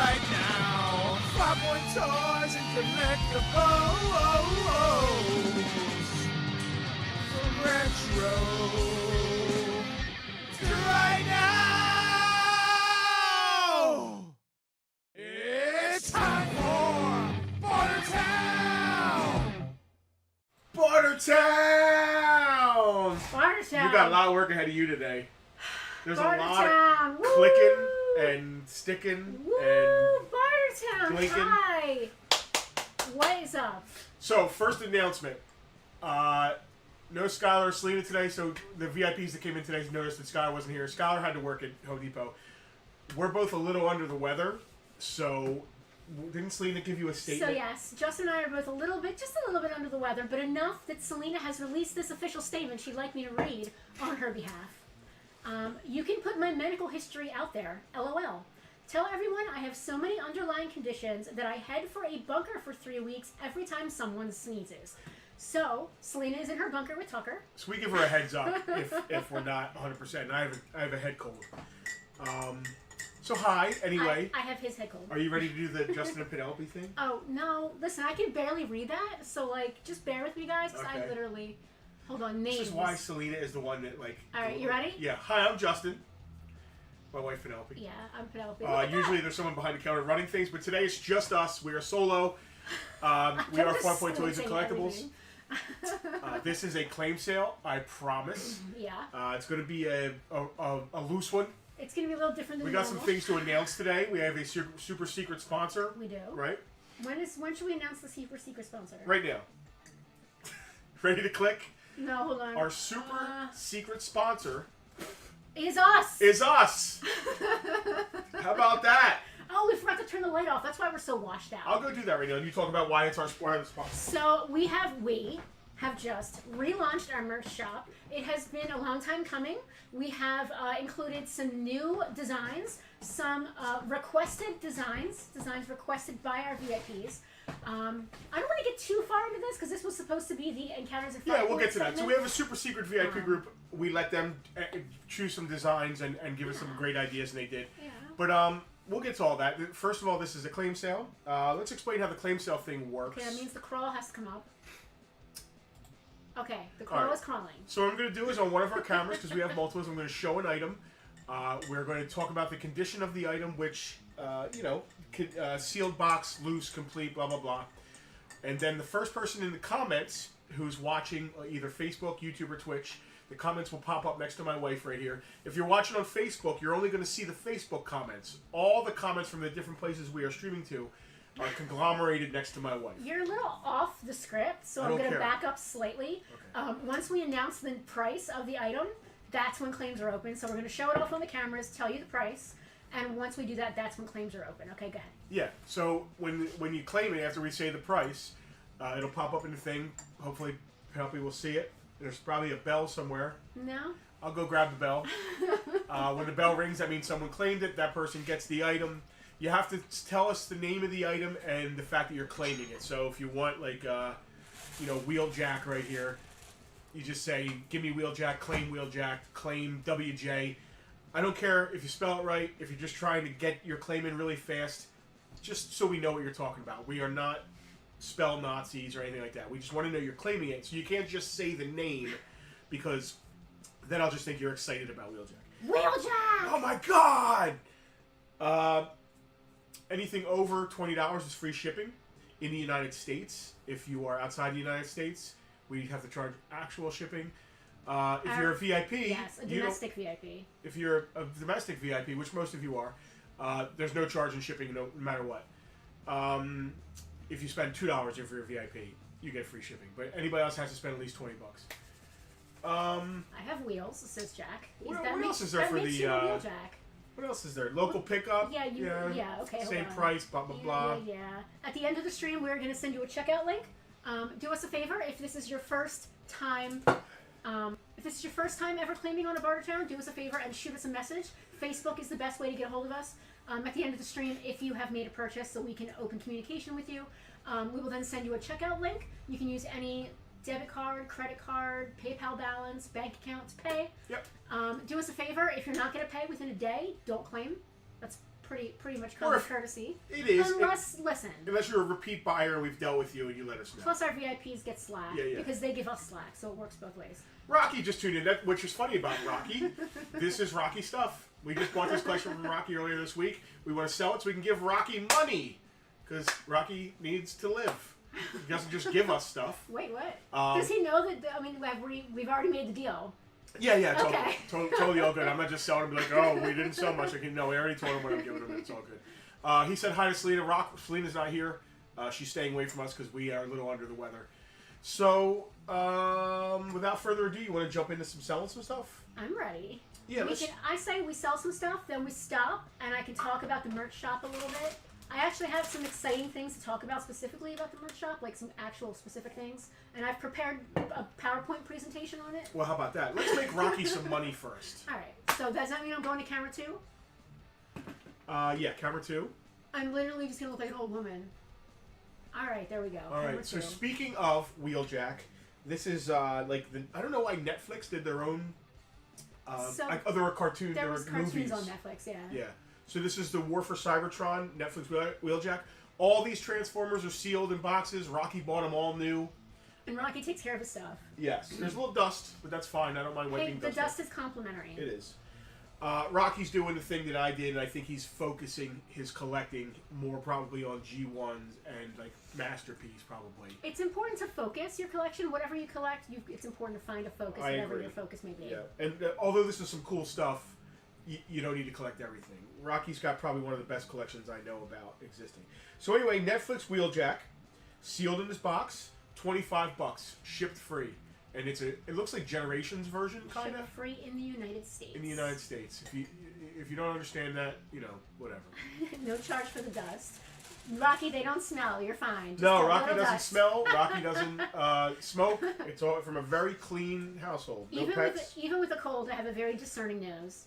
right now. Farpoint toys and collectibles. From retro to right now. It's time for Bartertown. Bartertown. Bartertown. You got a lot of work ahead of you today. There's a lot Bartertown. of clicking and sticking and Bartertown. blinking. Hi. What is up? So, first announcement. No Skylar or Selena today, so the VIPs that came in today noticed that Skylar wasn't here. Skylar had to work at Home Depot. We're both a little under the weather, so didn't Selena give you a statement? So yes, Justin and I are both just a little bit under the weather, but enough that Selena has released this official statement she'd like me to read on her behalf. You can put my medical history out there, LOL. Tell everyone I have so many underlying conditions that I head for a bunker for 3 weeks every time someone sneezes. So, Selena is in her bunker with Tucker. So we give her a heads up if we're not 100%. And I have a head cold. So hi, anyway. I have his head cold. Are you ready to do the Justin and Penelope thing? Oh, no. Listen, I can barely read that, so, like, just bear with me, guys, because Okay. I literally... Hold on, names. This is why Selena is the one that, like... Alright, you ready? Yeah. Hi, I'm Justin. My wife, Penelope. Yeah, I'm Penelope. Usually there's someone behind the counter running things, but today it's just us. We are solo. We are Farpoint Toys and Collectibles. This is a claim sale, I promise. Yeah. It's going to be a loose one. It's going to be a little different than We got normal. some things to announce today. We have a super secret sponsor. We do. Right? When should we announce the super secret sponsor? Right now. Ready to click? No, hold on. Our super secret sponsor is us. is us. How about that? Oh, we forgot to turn the light off. That's why we're so washed out. I'll go do that right now. And you talk about why it's our sponsor. So we have just relaunched our merch shop. It has been a long time coming. We have included some new designs, some requested designs requested by our VIPs. I don't want to get too far into this because this was supposed to be the Encounters of Farpoint. Yeah, we'll get to that. segment. So we have a super secret VIP group. We let them choose some designs and give us some great ideas, and they did. Yeah. But we'll get to all that. First of all, this is a claim sale. Let's explain how the claim sale thing works. Okay, that means the crawl has to come up. Okay, the crawl is crawling. So what I'm going to do is on one of our cameras, because we have multiples, I'm going to show an item. We're going to talk about the condition of the item, which, sealed box, loose, complete, blah, blah, blah. And then the first person in the comments who's watching either Facebook, YouTube, or Twitch, the comments will pop up next to my wife right here. If you're watching on Facebook, you're only going to see the Facebook comments. All the comments from the different places we are streaming to are conglomerated next to my wife. You're a little off the script, so I'm going to back up slightly. Okay. Once we announce the price of the item, that's when claims are open. So we're going to show it off on the cameras, tell you the price, and once we do that, that's when claims are open. Okay, go ahead. Yeah, so when you claim it, after we say the price, it'll pop up in the thing. Hopefully, Penelope will see it. There's probably a bell somewhere. No? I'll go grab the bell. When the bell rings, that means someone claimed it. That person gets the item. You have to tell us the name of the item and the fact that you're claiming it. So if you want, like, Wheeljack right here, you just say, give me Wheeljack, claim Wheeljack, claim WJ. I don't care if you spell it right, if you're just trying to get your claim in really fast, just so we know what you're talking about. We are not spell Nazis or anything like that. We just want to know you're claiming it. So you can't just say the name, because then I'll just think you're excited about Wheeljack. Wheeljack! Oh my god! Anything over $20 is free shipping in the United States. If you are outside the United States, we have to charge actual shipping. If you're a VIP... Yes, a domestic VIP. If you're a domestic VIP, which most of you are, there's no charge in shipping no matter what. If you spend $2 if you're a VIP, you get free shipping. But anybody else has to spend at least $20. I have wheels, says Jack. What else is there for the... Wheeljack. What else is there? Local pickup? Yeah, okay, same price, blah, blah, blah. Yeah. At the end of the stream, we're going to send you a checkout link. Do us a favor, if this is your first time... if this is your first time ever claiming on a Bartertown, do us a favor and shoot us a message. Facebook is the best way to get a hold of us. At the end of the stream, if you have made a purchase, so we can open communication with you, we will then send you a checkout link. You can use any debit card, credit card, PayPal balance, bank account to pay. Yep. Do us a favor, if you're not going to pay within a day, don't claim. That's pretty much common courtesy. It is. Unless you're a repeat buyer and we've dealt with you and you let us know. Plus our VIPs get slack because they give us slack, so it works both ways. Rocky just tuned in, which is funny about Rocky. This is Rocky stuff. We just bought this collection from Rocky earlier this week. We want to sell it so we can give Rocky money, because Rocky needs to live. He doesn't just give us stuff. Wait, what? Does he know that? We've already made the deal. Yeah, totally all good. I'm not just selling him like, oh, we didn't sell much. No, we already told him what I'm giving him. It's all good. He said hi to Selena. Selena's not here. She's staying away from us because we are a little under the weather. So, without further ado, you want to jump into selling some stuff? I'm ready. Yeah, I say we sell some stuff, then we stop, and I can talk about the merch shop a little bit. I actually have some exciting things to talk about specifically about the merch shop, like some actual specific things. And I've prepared a PowerPoint presentation on it. Well, how about that? Let's make Rocky some money first. All right. So does that mean I'm going to camera 2? Yeah, camera 2. I'm literally just going to look like an old woman. All right, there we go. All right, so speaking of Wheeljack, this is I don't know why Netflix did their own... there were cartoons, there was movies. Cartoons on Netflix, yeah. Yeah. So this is the War for Cybertron, Netflix Wheeljack. All these Transformers are sealed in boxes. Rocky bought them all new. And Rocky takes care of his stuff. Yes. There's a little dust, but that's fine. I don't mind wiping dust. The dust is complimentary. It is. Rocky's doing the thing that I did, and I think he's focusing his collecting more probably on G1s and like Masterpiece probably. It's important to focus your collection. Whatever you collect, it's important to find a focus, whatever your focus may be. Yeah. And although this is some cool stuff, you don't need to collect everything. Rocky's got probably one of the best collections I know about existing. So anyway, Netflix Wheeljack, sealed in this box, $25, shipped free. and it looks like Generations version, kind of. Ship free in the United States. In the United States. If you don't understand that, whatever. No charge for the dust. Rocky, they don't smell. You're fine. Just No, a Rocky little doesn't dust. smell. Rocky doesn't smoke. It's all from a very clean household. No pets. Even with a cold, I have a very discerning nose.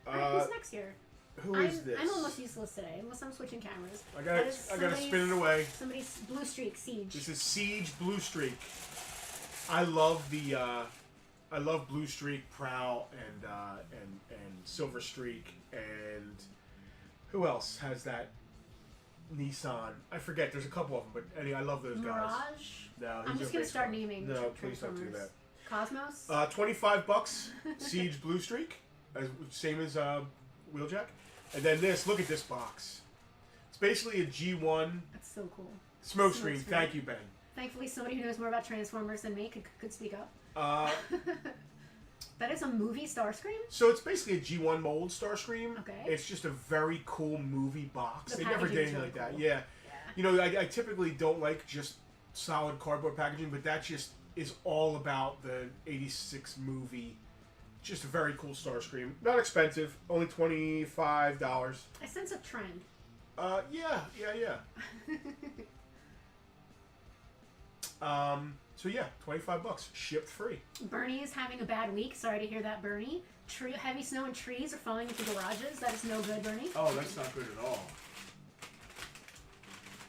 All right, who's next here? Who is this? I'm almost useless today, unless I'm switching cameras. I gotta spin it away. Somebody's Blue Streak Siege. This is Siege Blue Streak. I love Blue Streak, Prowl, and Silver Streak, and who else has that? Nissan. I forget. There's a couple of them, but anyway, I love those guys. Mirage. No, I'm just gonna start naming. No, please don't do that. Cosmos. $25. Siege Blue Streak, same as Wheeljack, and then this. Look at this box. It's basically a G1. That's so cool. Smokescreen. Thank you, Ben. Thankfully, somebody who knows more about Transformers than me could speak up. That is a movie Starscream? So it's basically a G1 mold Starscream. Okay. It's just a very cool movie box. The They never did anything really like that. cool. Yeah. I typically don't like just solid cardboard packaging, but that just is all about the 86 movie. Just a very cool Starscream. Not expensive. Only $25. I sense a trend. Yeah. So yeah, $25. Shipped free. Bernie is having a bad week. Sorry to hear that, Bernie. Heavy snow and trees are falling into garages. That is no good, Bernie. Oh, that's not good at all.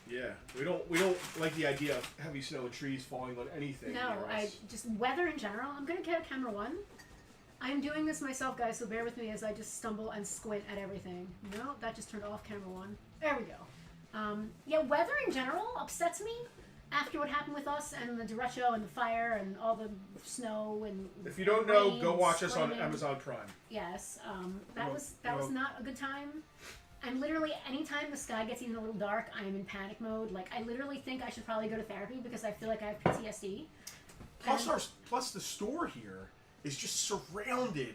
Yeah, we don't like the idea of heavy snow and trees falling on anything. No, I just weather in general. I'm gonna get a camera one. I am doing this myself, guys, so bear with me as I just stumble and squint at everything. No, that just turned off camera one. There we go. Yeah, weather in general upsets me. After what happened with us and the derecho and the fire and all the snow and if you don't know, rain, go watch us on screaming. Amazon Prime. Yes, that was not a good time. I'm literally anytime the sky gets even a little dark, I am in panic mode. Like I literally think I should probably go to therapy because I feel like I have PTSD. Plus the store here is just surrounded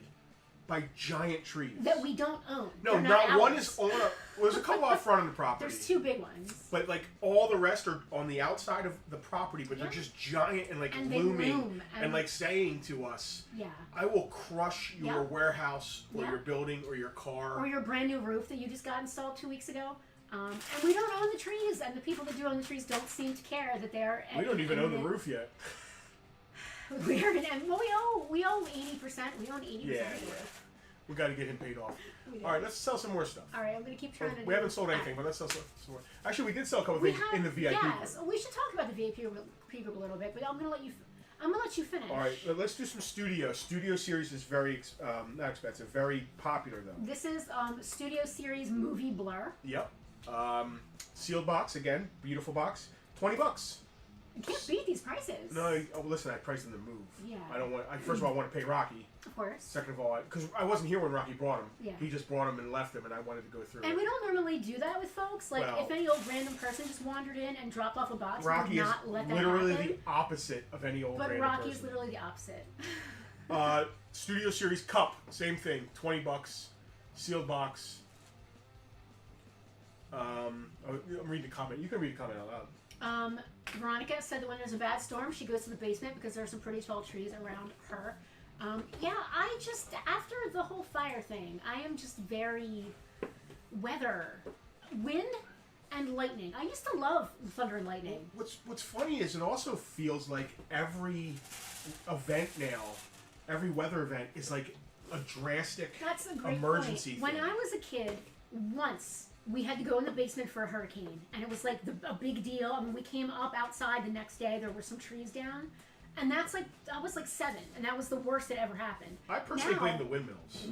by giant trees That we don't own. No, They're not one ours. is on a. Well, there's a couple out front of the property. There's two big ones. But like all the rest are on the outside of the property, but they're just giant and like looming and like saying to us, "Yeah, I will crush your warehouse or your building or your car or your brand new roof that you just got installed 2 weeks ago." And we don't own the trees, and the people that do own the trees don't seem to care that they're. We don't even own the roof yet. We owe 80%. We own 80% of the roof. We got to get him paid off. All right, let's sell some more stuff. All right, I'm going to keep trying to. We haven't sold anything, but let's sell some more. Actually, we did sell a couple things in the VIP Yes, group. we should talk about the VIP group a little bit, but I'm going to let you finish. All right, let's do some studio. Studio series is very not expensive, very popular though. This is Studio Series Movie Blur. Yep. Sealed box again, beautiful box. $20. You can't beat these prices. No, listen, I priced them to move. Yeah. I don't want. First of all, I want to pay Rocky. Of course. Second of all, because I wasn't here when Rocky brought them. Yeah. He just brought them and left them, and I wanted to go through. And we don't normally do that with folks. Like, if any old random person just wandered in and dropped off a box, Rocky we would not let that literally happen. the opposite of any old random Rocky person. is literally the opposite. Studio Series Cup, same thing, $20, sealed box. I'm reading the comment. You can read the comment out loud. Veronica said that when there's a bad storm, she goes to the basement because there are some pretty tall trees around her. I just, after the whole fire thing, I am just very weather, wind, and lightning. I used to love thunder and lightning. What's funny is it also feels like every event now, every weather event is like a drastic That's a great emergency point. thing. When I was a kid, once we had to go in the basement for a hurricane, and it was like a big deal. I mean, we came up outside the next day. There were some trees down, and that's like I was like 7, and that was the worst that ever happened. I personally blame the windmills.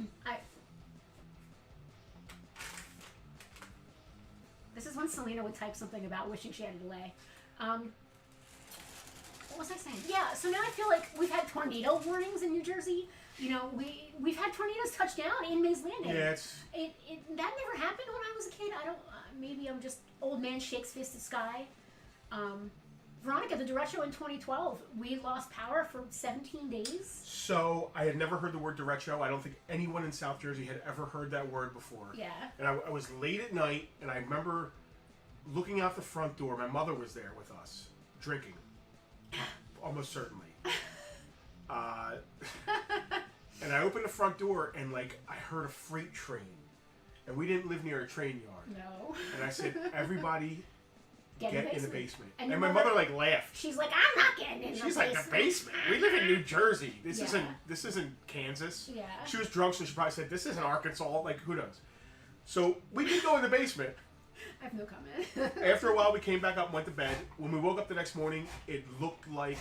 This is when Selena would type something about wishing she had a delay. What was I saying? Yeah, so now I feel like we've had tornado warnings in New Jersey. You know, we've had tornadoes touch down in Mays Landing. Yeah, that never happened when I was a kid. I don't. Maybe I'm just old man shakes fist at sky. Veronica, the derecho in 2012, we lost power for 17 days. So I had never heard the word derecho. I don't think anyone in South Jersey had ever heard that word before. Yeah. And I was late at night, and I remember looking out the front door. My mother was there with us, drinking. almost certainly. And I opened the front door, and like I heard a freight train, and we didn't live near a train yard. No. And I said, "Everybody, get in the basement." And your my mother like laughed. She's like, "I'm not getting in the basement." She's like, "The basement? We live in New Jersey. This isn't Kansas." Yeah. She was drunk, so she probably said, "This isn't Arkansas." Like, who knows? So we did go in the basement. I have no comment. After a while, we came back up and went to bed. When we woke up the next morning, it looked like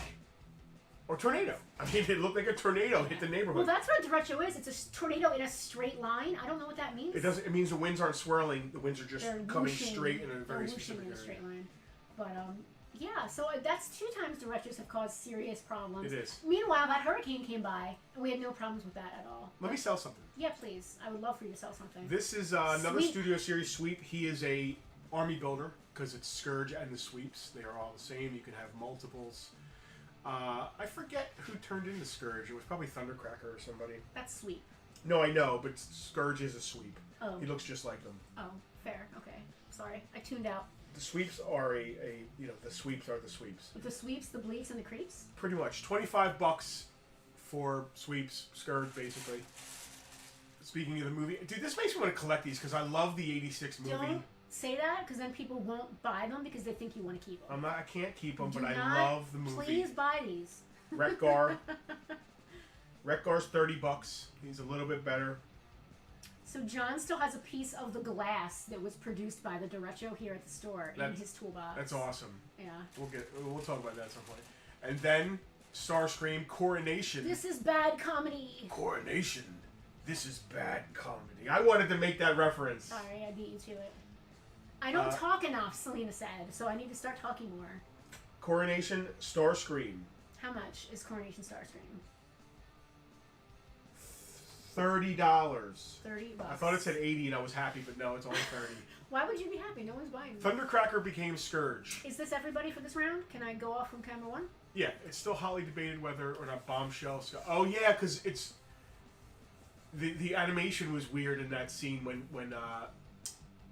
a tornado. I mean, it looked like a tornado hit the neighborhood. Well, that's what a derecho is. It's a tornado in a straight line. I don't know what that means. It doesn't. It means the winds aren't swirling. The winds are just They're coming whooshing, straight in a very whooshing specific in a area. straight line. But yeah. So that's 2 times derechos have caused serious problems. It is. Meanwhile, that hurricane came by, and we had no problems with that at all. Let me sell something. Yeah, please. I would love for you to sell something. This is another Sweep. Studio Series sweep. He is a army builder because it's Scourge and the sweeps. They are all the same. You can have multiples. I forget who turned in the Scourge. It was probably Thundercracker or somebody. That's sweet. No, I know, but Scourge is a sweep. Oh. He looks just like them. Oh, fair. Okay. Sorry. I tuned out. The sweeps are the sweeps are the sweeps. With the sweeps, the bleeps, and the creeps? Pretty much. $25 for sweeps, Scourge, basically. Speaking of the movie, dude, this makes me want to collect these because I love the '86 movie. Don't say that because then people won't buy them because they think you want to keep them. I can't keep them, Do but I not, love the movie. Please buy these. Wreck-Gar. Wreck-Gar's $30. He's a little bit better. So John still has a piece of the glass that was produced by the derecho here at the store in his toolbox. That's awesome. Yeah. We'll talk about that at some point. And then Starscream Coronation. This is bad comedy. Coronation. This is bad comedy. I wanted to make that reference. Sorry, I beat you to it. I don't talk enough, Selena said, so I need to start talking more. Coronation Starscream. How much is Coronation Starscream? $30. $30. I thought it said 80 and I was happy, but no, it's only 30. Why would you be happy? No one's buying them. Thundercracker became Scourge. Is this everybody for this round? Can I go off from camera 1? Yeah, it's still hotly debated whether or not Bombshell. Oh yeah, because it's the animation was weird in that scene when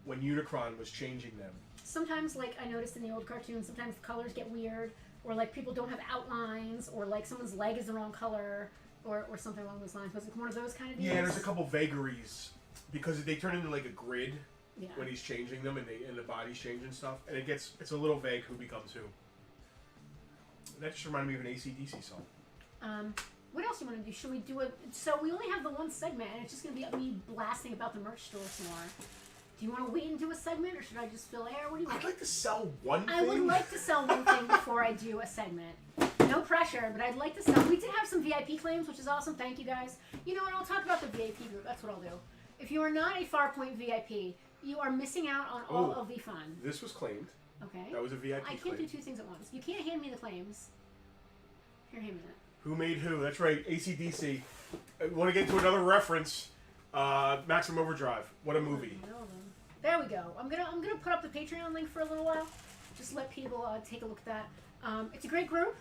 Unicron was changing them. Sometimes, like I noticed in the old cartoons, sometimes the colors get weird, or like people don't have outlines, or like someone's leg is the wrong color, or something along those lines. Was it one of those kind of deals? Yeah, there's a couple vagaries because they turn into like a grid when he's changing them, and the body's changing stuff, and it's a little vague who becomes who. That just reminded me of an AC/DC song. What else do you want to do? Should we do it? So we only have the one segment, and it's just going to be me blasting about the merch store some more. Do you want to wait and do a segment, or should I just fill air? What do you want? I'd like to sell one thing. I would like to sell one thing before I do a segment. No pressure, but I'd like to sell. We did have some VIP claims, which is awesome. Thank you, guys. You know what? I'll talk about the VIP group. That's what I'll do. If you are not a Farpoint VIP, you are missing out on all of the fun. This was claimed. Okay. That was a VIP I can't claim. do 2 things at once. You can't hand me the claims. Here, hand me that. Who made who? That's right, AC/DC. I want to get to another reference. Maximum Overdrive. What a movie. There we go. I'm gonna put up the Patreon link for a little while. Just let people take a look at that. It's a great group.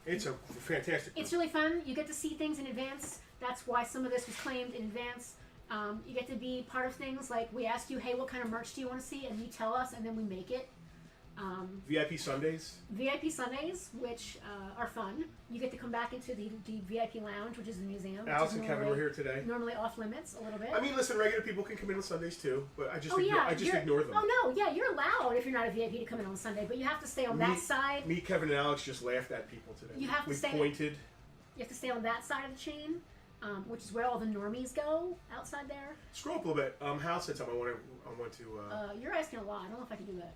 It's a fantastic group. It's really fun. You get to see things in advance. That's why some of this was claimed in advance. You get to be part of things like we ask you, hey, what kind of merch do you want to see? And you tell us, and then we make it. VIP Sundays. VIP Sundays, which are fun. You get to come back into the VIP Lounge, which is a museum. Alex and Kevin were here today. Normally off limits a little bit. I mean, listen, regular people can come in on Sundays too, but I just ignore them. Oh no, yeah, you're allowed if you're not a VIP to come in on Sunday, but you have to stay on that side. Me, Kevin, and Alex just laughed at people today. You have to stay. Pointed. You have to stay on that side of the chain, which is where all the normies go outside there. Scroll up a little bit. Hal said something. I want to. You're asking a lot. I don't know if I can do that.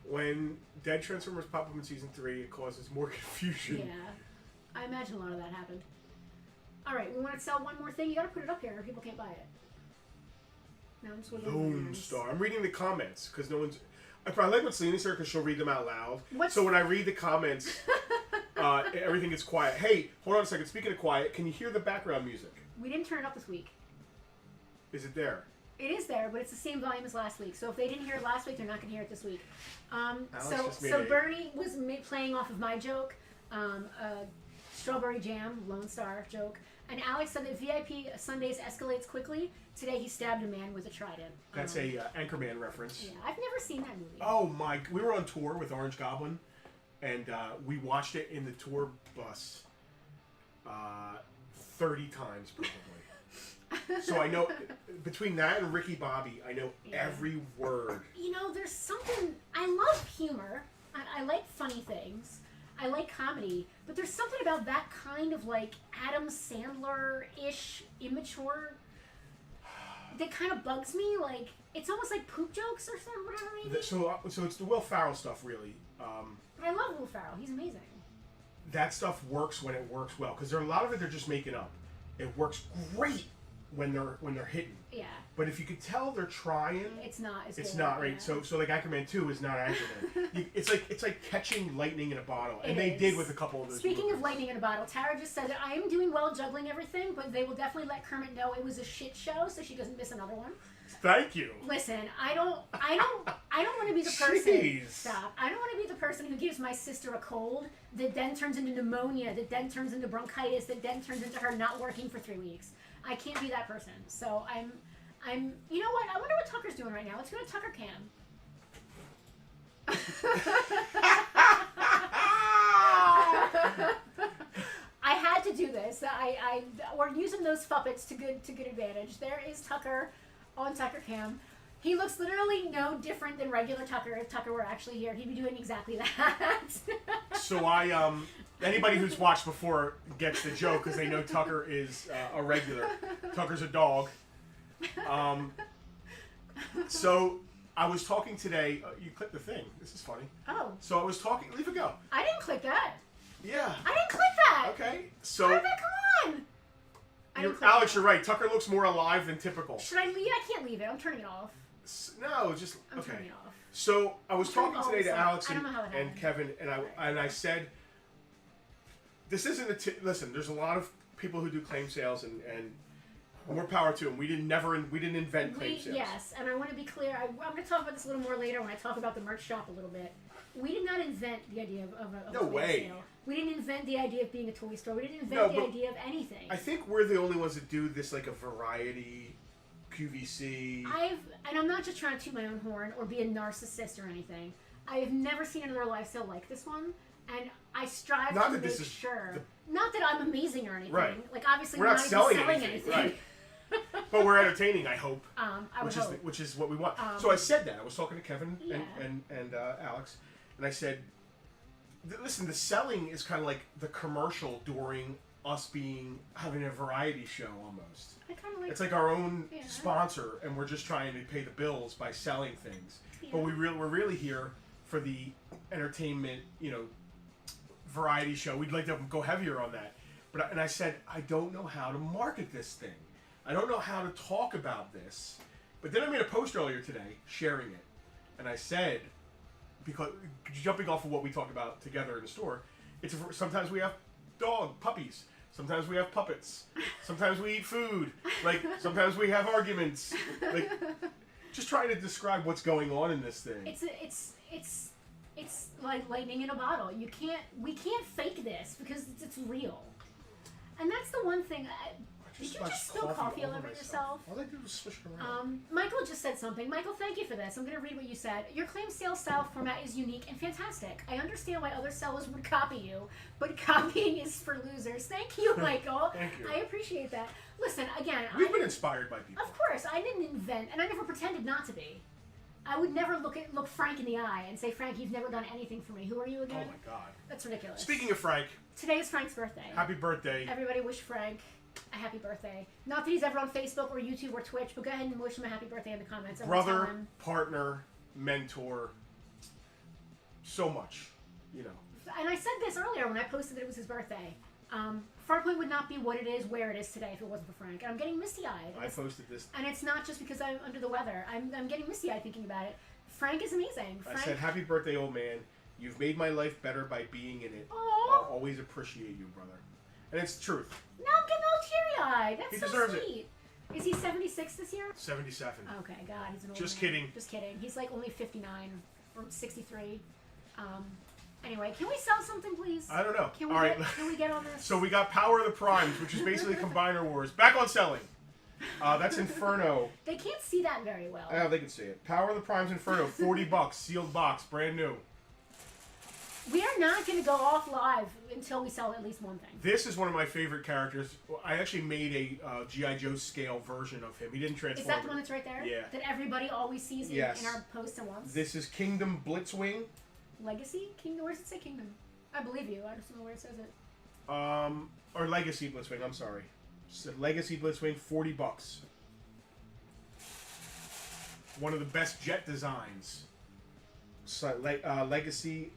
When dead Transformers pop up in season 3, it causes more confusion. Yeah, I imagine a lot of that happened. All right, we want to sell one more thing. You got to put it up here, or people can't buy it. No, I'm just Lone Star. I'm reading the comments because no one's. I like what Selena said because she'll read them out loud. What's... So when I read the comments, everything gets quiet. Hey, hold on a second. Speaking of quiet, can you hear the background music? We didn't turn it up this week. Is it there? It is there, but it's the same volume as last week. So if they didn't hear it last week, they're not going to hear it this week. So Bernie was playing off of my joke, strawberry jam, Lone Star joke. And Alex said that VIP Sundays escalates quickly. Today he stabbed a man with a trident. That's a Anchorman reference. Yeah, I've never seen that movie. Oh my! We were on tour with Orange Goblin, and we watched it in the tour bus 30 times probably. So I know between that and Ricky Bobby, I know every word. You know, there's something. I love humor. I like funny things. I like comedy, but there's something about that kind of like Adam Sandler-ish immature that kind of bugs me. Like it's almost like poop jokes or something, whatever. Maybe. So it's the Will Ferrell stuff, really. But I love Will Ferrell. He's amazing. That stuff works when it works well, because there are a lot of it they're just making up. It works great when they're hitting. Yeah. But if you could tell they're trying, it's not. It's not right. Yeah. So like Anchorman 2 is not Anchorman. It's like catching lightning in a bottle, and they did with a couple of those. Speaking movies. of lightning in a bottle, Tara just said that I am doing well juggling everything, but they will definitely let Kermit know it was a shit show, so she doesn't miss another one. Thank you. Listen, I don't want to be the person. Jeez. Stop. I don't want to be the person who gives my sister a cold that then turns into pneumonia, that then turns into bronchitis, that then turns into her not working for 3 weeks. I can't be that person. So I'm. You know what? I wonder what Tucker's doing right now. Let's go to Tucker Cam. I had to do this. We're using those puppets to good advantage. There is Tucker on Tucker Cam. He looks literally no different than regular Tucker. If Tucker were actually here, he'd be doing exactly that. So anybody who's watched before gets the joke because they know Tucker is a regular. Tucker's a dog. So I was talking today. You clicked the thing. This is funny. Oh. So I was talking. Leave it go. I didn't click that. Yeah. I didn't click that. Okay. So. How did that come on? Alex, you're right. Tucker looks more alive than typical. Should I leave? I can't leave it. I'm turning it off. No, just I'm turning it off. So I was talking today to Alex and Kevin, and I said, this isn't listen. There's a lot of people who do claim sales, and more power to them. We didn't invent claim sales. Yes, and I want to be clear. I'm going to talk about this a little more later when I talk about the merch shop a little bit. We did not invent the idea of a no claim way. sale. We didn't invent the idea of being a toy store. We didn't invent the idea of anything. I think we're the only ones that do this, like a variety QVC. And I'm not just trying to toot my own horn or be a narcissist or anything. I have never seen another live sale like this one, and I strive to make sure. Not that I'm amazing or anything. Right. Like obviously we're not selling anything. Right. But we're entertaining, I hope. Which is what we want. So I said that. I was talking to Kevin and Alex, and I said, listen, the selling is kind of like the commercial during us having a variety show almost. I kind of like. It's like our own sponsor, and we're just trying to pay the bills by selling things. Yeah. But we're really here for the entertainment, variety show. We'd like to go heavier on that. And I said, I don't know how to market this thing. I don't know how to talk about this. But then I made a post earlier today sharing it. And I said, because jumping off of what we talked about together in the store, sometimes we have puppies. Sometimes we have puppets. Sometimes we eat food. Like, sometimes we have arguments. Like, just trying to describe what's going on in this thing. It's like lightning in a bottle. We can't fake this because it's real. And that's the one thing. Did you just spill coffee all over yourself? All I did was swish it around. Michael just said something. Michael, thank you for this. I'm going to read what you said. Your claim sales style format is unique and fantastic. I understand why other sellers would copy you, but copying is for losers. Thank you, Michael. Thank you. I appreciate that. Listen, again, we've been inspired by people. Of course, I didn't invent, and I never pretended not to be. I would never look Frank in the eye and say, Frank, you've never done anything for me. Who are you again? Oh my God. That's ridiculous. Speaking of Frank. Today is Frank's birthday. Happy birthday. Everybody wish Frank a happy birthday. Not that he's ever on Facebook or YouTube or Twitch, but go ahead and wish him a happy birthday in the comments. Brother, partner, mentor, so much, And I said this earlier when I posted that it was his birthday. Farpoint would not be what it is, where it is today if it wasn't for Frank. And I'm getting misty-eyed. I posted this. And it's not just because I'm under the weather. I'm getting misty-eyed thinking about it. Frank is amazing. I said, happy birthday, old man. You've made my life better by being in it. Aww. I'll always appreciate you, brother. And it's the truth. Now I'm getting all teary-eyed. That's he so deserves sweet. Is he 76 this year? 77. Okay, God, he's an old Just man. kidding. Just kidding. He's like only 59 or 63. Anyway, can we sell something, please? I don't know. Can we get on this? So we got Power of the Primes, which is basically Combiner Wars. Back on selling. That's Inferno. They can't see that very well. They can see it. Power of the Primes Inferno, $40, sealed box, brand new. We are not going to go off live until we sell at least one thing. This is one of my favorite characters. I actually made a G.I. Joe scale version of him. He didn't transform. Is that the one that's right there? Yeah. That everybody always sees in our posts and wants? This is Kingdom Blitzwing. Legacy? Kingdom? Where does it say Kingdom? I believe you. I just don't know where it says it. Or Legacy Blitzwing, I'm sorry. So Legacy Blitzwing, $40. One of the best jet designs. Legacy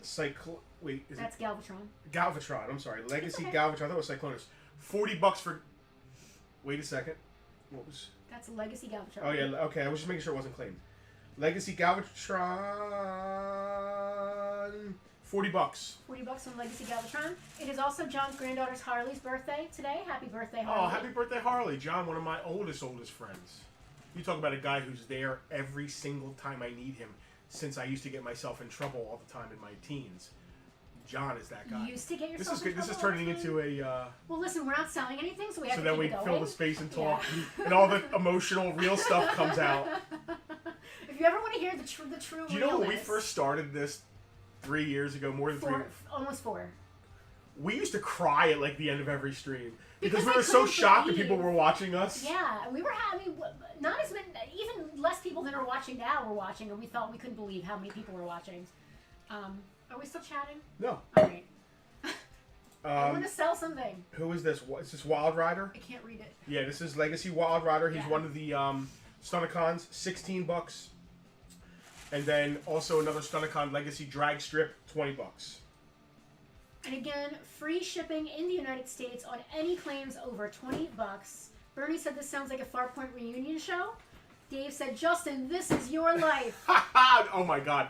Wait, is That's it? Galvatron. Galvatron, I'm sorry. Legacy okay. Galvatron. I thought it was Cyclonus. $40 for... Wait a second. What was... That's Legacy Galvatron. Oh, yeah. Okay, I was just making sure it wasn't claimed. Legacy Galvatron... $40. $40 on Legacy Galvatron. It is also John's granddaughter's Harley's birthday today. Happy birthday, Harley. Oh, happy birthday, Harley. John, one of my oldest friends. You talk about a guy who's there every single time I need him since I used to get myself in trouble all the time in my teens. John is that guy. You used to get yourself This is in good. trouble This is all the turning time? into a... Well, listen, we're not selling anything, so we have so to that keep we it going. fill the space and talk, Yeah. and all the emotional, real stuff comes out. If you ever want to hear the true Do you know when we realness- first started this 3 years ago, more than almost 4. we used to cry at like the end of every stream because we I were so couldn't shocked that believe- people were watching us. Yeah, we were having not as many, even less people than are watching now were watching, and we thought we couldn't believe how many people were watching. Are we still chatting? No. All right. I want to sell something. Who is this? Is this Wild Rider? I can't read it. Yeah, this is Legacy Wild Rider. He's Yeah. one of the Stunticons, $16. And then also another Stunticon Legacy Drag Strip, $20. And again, free shipping in the United States on any claims over $20. Bernie said this sounds like a Farpoint reunion show. Dave said, Justin, this is your life. Oh my god.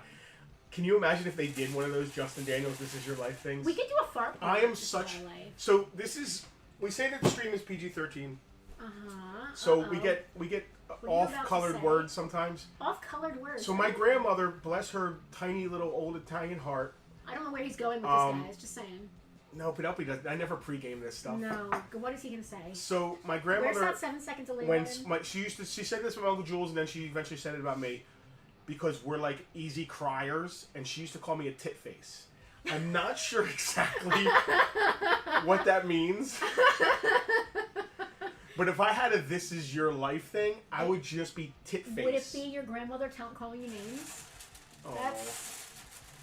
Can you imagine if they did one of those Justin Daniels This Is Your Life things? We could do a Farpoint. I am This Is such... My Life. So this is... We say that the stream is PG-13. Uh-huh. So we get are you off-colored about to say? words sometimes. Off-colored words. So my grandmother, bless her tiny little old Italian heart... I don't know where he's going with this, guys. Just saying. No, Penelope does. I never pregame this stuff. No. What is he going to say? So my Where's grandmother... that 7 second delay When button? she said this about Uncle Jules, and then she eventually said it about me, because we're like easy criers, and she used to call me a tit face. I'm not sure exactly what that means, but if I had a "This Is Your Life" thing, I would just be tit face. Would it be your grandmother calling you names? Oh. That's...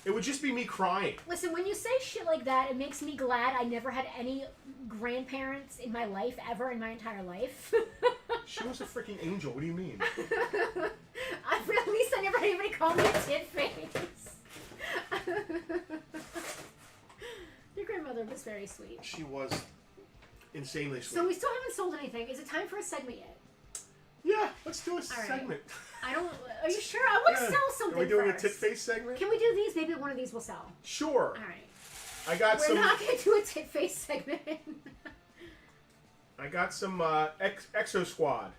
It would just be me crying. Listen, when you say shit like that, it makes me glad I never had any grandparents in my life, ever in my entire life. She was a freaking angel. What do you mean? At least I never had anybody call me a tit face. Your grandmother was very sweet. She was insanely sweet. So we still haven't sold anything. Is it time for a segment yet? Yeah, let's do a right. segment. I don't... Are you sure? I want to sell something Are we doing first. a tit face segment? Can we do these? Maybe one of these will sell. Sure. All right. I got We're some. not going to do a tit face segment. I got some Exo Squad.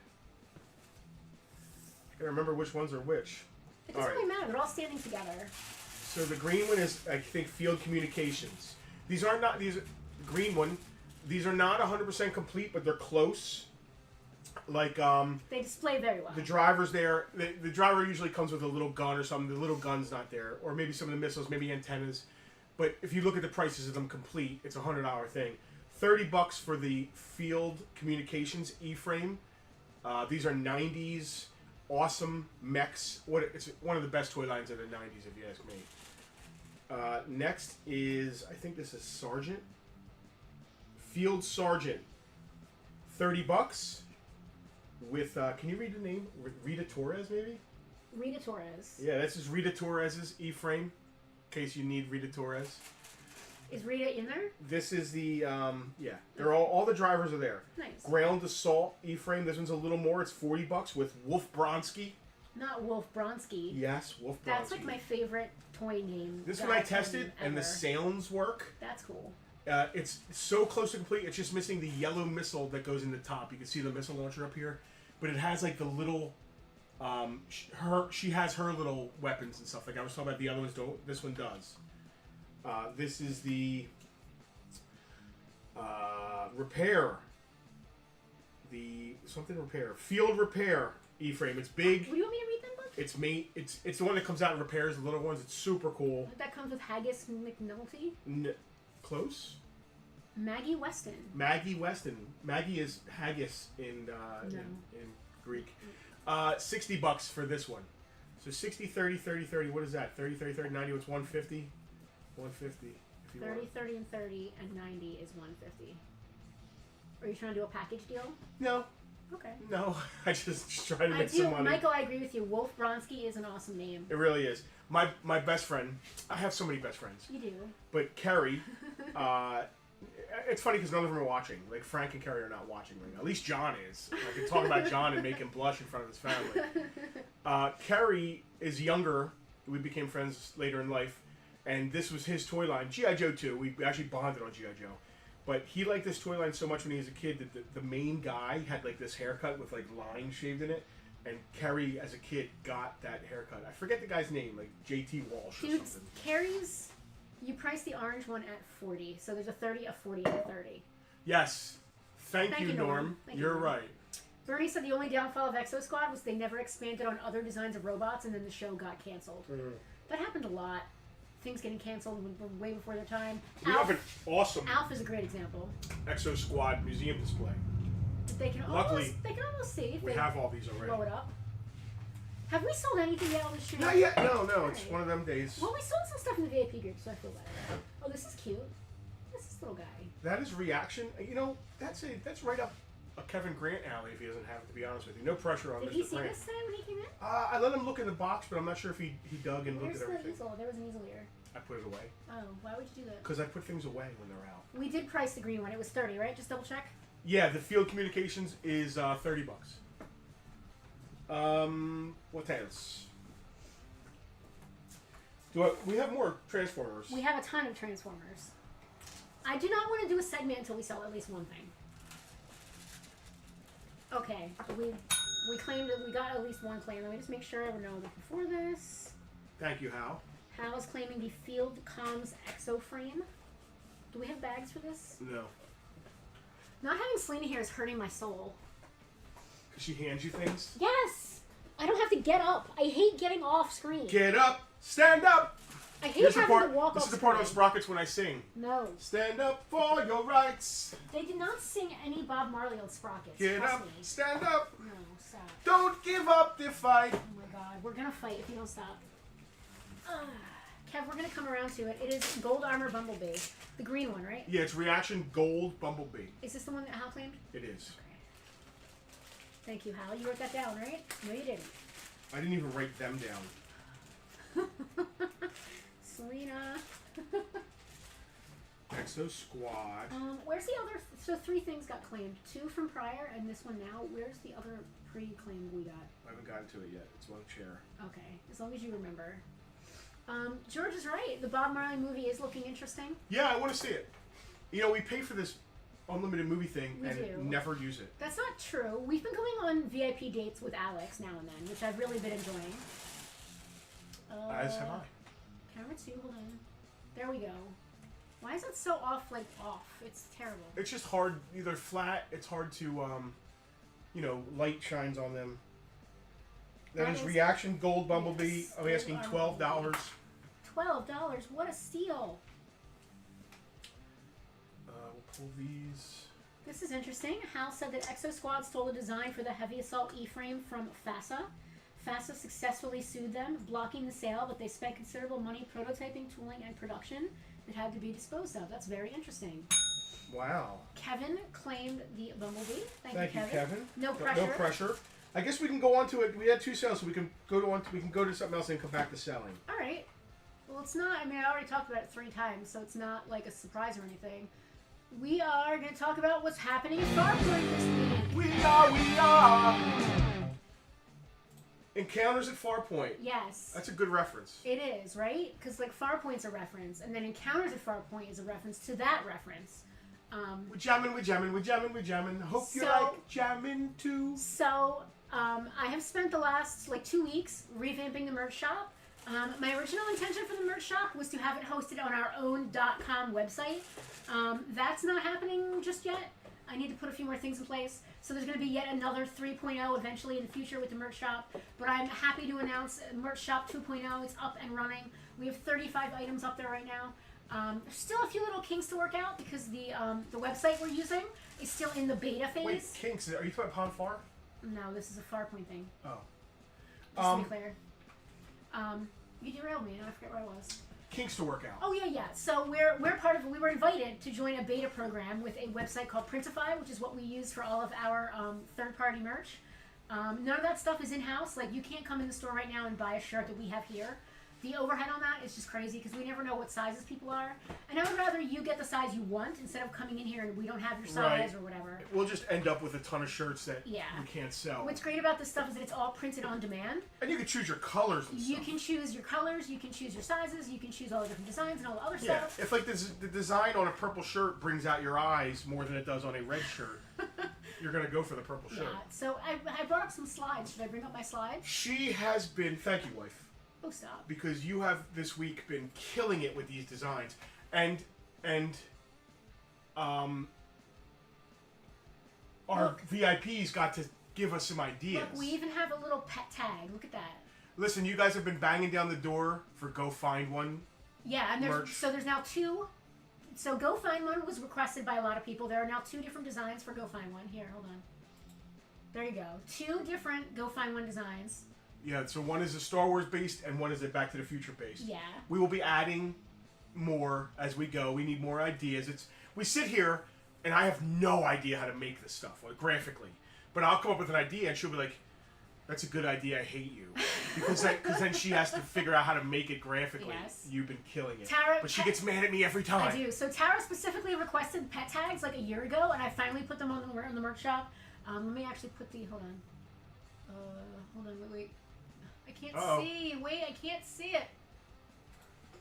I gotta remember which ones are which. It doesn't really matter. They're all standing together. So the green one is, I think, Field Communications. These are not these. The green one. These are not 100% complete, but they're close. Like They display very well. the driver's there. The driver usually comes with a little gun or something. The little gun's not there, or maybe some of the missiles, maybe antennas. But if you look at the prices of them complete, it's a $100 thing. $30 for the Field Communications E-frame. These are 90s awesome mechs. It's one of the best toy lines of the 90s, if you ask me. Next is, I think this is Sergeant. Field Sergeant. $30 with, can you read the name? Rita Torres, maybe? Rita Torres. Yeah, this is Rita Torres's E-frame, in case you need Rita Torres. Is Rita in there? This is the, yeah, they're all the drivers are there. Nice. Ground Assault E-frame, this one's a little more, it's $40 with Wolf Bronski. Not Wolf Bronski. Yes, Wolf Bronski. That's like my favorite toy name. This one I tested, and the sounds work. That's cool. It's so close to complete, it's just missing the yellow missile that goes in the top. You can see the missile launcher up here. But it has like the little, she has her little weapons and stuff. Like I was talking about, the other ones don't. This one does. This is the repair. The something repair. Field repair E-frame. It's big. Do you want me to read them, bud? It's the one that comes out and repairs the little ones. It's super cool. That comes with Haggis McNulty. Close. Maggie Weston. Maggie Weston. Maggie is haggis in Greek. $60 for this one. So 60, 30, 30, 30. What is that? 30, 30, 30, 90. What's 150? 150. If you 30, want. 30, and 30, and 90 is 150. Are you trying to do a package deal? No. Okay. No. I just try to make some money. Michael, I agree with you. Wolf Bronsky is an awesome name. It really is. My best friend. I have so many best friends. You do. But Kerry, it's funny because none of them are watching. Like Frank and Kerry are not watching right now. At least John is. I can talk about John and make him blush in front of his family. Kerry is younger. We became friends later in life, and this was his toy line. G.I. Joe too. We actually bonded on G.I. Joe. But he liked this toy line so much when he was a kid that the main guy had like this haircut with like lines shaved in it. And Kerry, as a kid, got that haircut. I forget the guy's name, like J.T. Walsh or something. Kerry's, you priced the orange one at 40, so there's a 30, a 40, and a 30. Yes. Thank you, Norm. You're right. Bernie said the only downfall of Exo Squad was they never expanded on other designs of robots, and then the show got canceled. That happened a lot. Things getting canceled way before their time. We have an awesome Alf is a great example. Exo Squad museum display. They can almost see if we have all these already. Blow it up. Have we sold anything yet on this show? Not yet. No. It's one of them days. Well, we sold some stuff in the VIP group, so I feel better. Oh, this is cute. This is little guy. That is reaction. You know, that's right up a Kevin Grant alley if he doesn't have it, to be honest with you. No pressure on Mr. Grant. Did he see this time when he came in? I let him look in the box, but I'm not sure if he dug and looked at everything. Where's the easel? There was an easel here. I put it away. Oh, why would you do that? Because I put things away when they're out. We did price the green one. It was 30, right? Just double check. Yeah, the Field Communications is $30. What else? We have more Transformers? We have a ton of Transformers. I do not want to do a segment until we sell at least one thing. Okay, we claimed that we got at least one claim. Let me just make sure I know that before this. Thank you, Hal. Hal is claiming the Field Comms Exo Frame. Do we have bags for this? No. Not having Selena here is hurting my soul. Because she hands you things? Yes! I don't have to get up. I hate getting off screen. Get up! Stand up! I hate having to walk off This is the part on Sprockets when I sing. No. Stand up for your rights. They did not sing any Bob Marley on Sprockets. Get up, stand up. No, stop. Don't give up the fight. Oh my god, we're gonna fight if you don't stop. Kev, we're gonna come around to it. It is Gold Armor Bumblebee. The green one, right? Yeah, it's Reaction Gold Bumblebee. Is this the one that Hal claimed? It is. Okay. Thank you, Hal. You wrote that down, right? No, you didn't. I didn't even write them down. Selena. Exo Squad. Where's the other? So 3 things got claimed. 2 from prior and this one now. Where's the other pre-claim we got? I haven't gotten to it yet. It's one chair. Okay, as long as you remember. George is right. The Bob Marley movie is looking interesting. Yeah, I want to see it. You know, we pay for this unlimited movie thing and never use it. That's not true. We've been going on VIP dates with Alex now and then, which I've really been enjoying. As have I. Camera 2, hold on. There we go. Why is it so off? It's terrible. It's just hard. They're flat. It's hard to, light shines on them. That is Reaction Gold Bumblebee. Yes, I'm asking $12. $12. What a steal. We'll pull these. This is interesting. Hal said that Exo Squad stole the design for the Heavy Assault E-frame from FASA. FASA successfully sued them, blocking the sale, but they spent considerable money prototyping, tooling, and production that had to be disposed of. That's very interesting. Wow. Kevin claimed the Bumblebee. Thank you, Kevin. No pressure. No pressure. I guess we can go on to it. We had 2 sales, so we can go to something else and come back to selling. All right. Well, it's not. I mean, I already talked about it 3 times, so it's not like a surprise or anything. We are going to talk about what's happening at Farpoint this week. We are. Encounters at Farpoint. Yes. That's a good reference. It is, right? Because Farpoint's a reference, and then Encounters at Farpoint is a reference to that reference. We're jamming. Hope you like jamming too. So, I have spent the last 2 weeks revamping the merch shop. My original intention for the merch shop was to have it hosted on our own .com website. That's not happening just yet. I need to put a few more things in place. So there's going to be yet another 3.0 eventually in the future with the merch shop. But I'm happy to announce Merch Shop 2.0 is up and running. We have 35 items up there right now. There's still a few little kinks to work out because the website we're using is still in the beta phase. Wait, kinks? Are you talking about Pond Far? No, this is a Farpoint thing. Oh. Just to be clear. You derailed me, and I forget where I was. Kinks to work out. Oh yeah. So we're part of. We were invited to join a beta program with a website called Printify, which is what we use for all of our third-party merch. None of that stuff is in-house. Like, you can't come in the store right now and buy a shirt that we have here. The overhead on that is just crazy because we never know what sizes people are. And I would rather you get the size you want instead of coming in here and we don't have your size or whatever. We'll just end up with a ton of shirts that we can't sell. What's great about this stuff is that it's all printed on demand. And you can choose your colors and You stuff. can choose your colors, you can choose your sizes, you can choose all the different designs and all the other Yeah, stuff. if like the design on a purple shirt brings out your eyes more than it does on a red shirt, you're going to go for the purple shirt. Yeah, so I brought up some slides. Should I bring up my slides? She has been, thank you, wife. Oh, stop. Because you have this week been killing it with these designs, and our VIPs got to give us some ideas. Look, we even have a little pet tag. Look at that. Listen, you guys have been banging down the door for Go Find One. Yeah, and merch. there's now two. So Go Find One was requested by a lot of people. There are now two different designs for Go Find One. Here, hold on. There you go. Two different Go Find One designs. Yeah, so one is a Star Wars based and one is a Back to the Future based. Yeah. We will be adding more as we go. We need more ideas. We sit here and I have no idea how to make this stuff, like, graphically. But I'll come up with an idea and she'll be like, "That's a good idea, I hate you." Because then she has to figure out how to make it graphically. Yes. You've been killing it. Tara, but she gets mad at me every time. I do. So Tara specifically requested pet tags like a year ago, and I finally put them on the merch shop. Let me actually put the, hold on, wait. I can't see. Wait, I can't see it.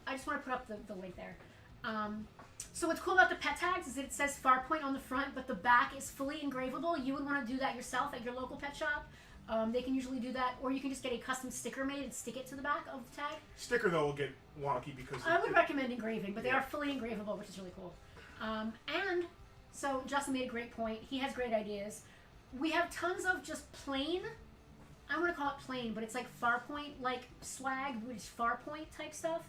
I just want to put up the link there. So what's cool about the pet tags is that it says Farpoint on the front, but the back is fully engravable. You would want to do that yourself at your local pet shop. They can usually do that, or you can just get a custom sticker made and stick it to the back of the tag. Sticker, though, will get wonky because... I would recommend engraving, but they are fully engravable, which is really cool. And so Justin made a great point. He has great ideas. We have tons of just plain... I want to call it plain, but it's like Farpoint, like swag, which is Farpoint type stuff.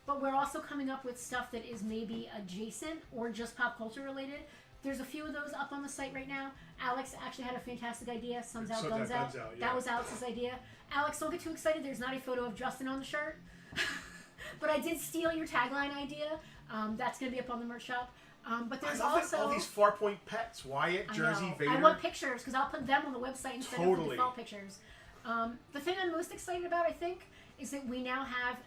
But we're also coming up with stuff that is maybe adjacent or just pop culture related. There's a few of those up on the site right now. Alex actually had a fantastic idea. Sun's out, guns out. Yeah. That was Alex's idea. Alex, don't get too excited. There's not a photo of Justin on the shirt. But I did steal your tagline idea. That's going to be up on the merch shop. But there's also all these Farpoint pets. Wyatt, Jersey, Vader. I want pictures because I'll put them on the website instead of the default pictures. The thing I'm most excited about, I think, is that we now have,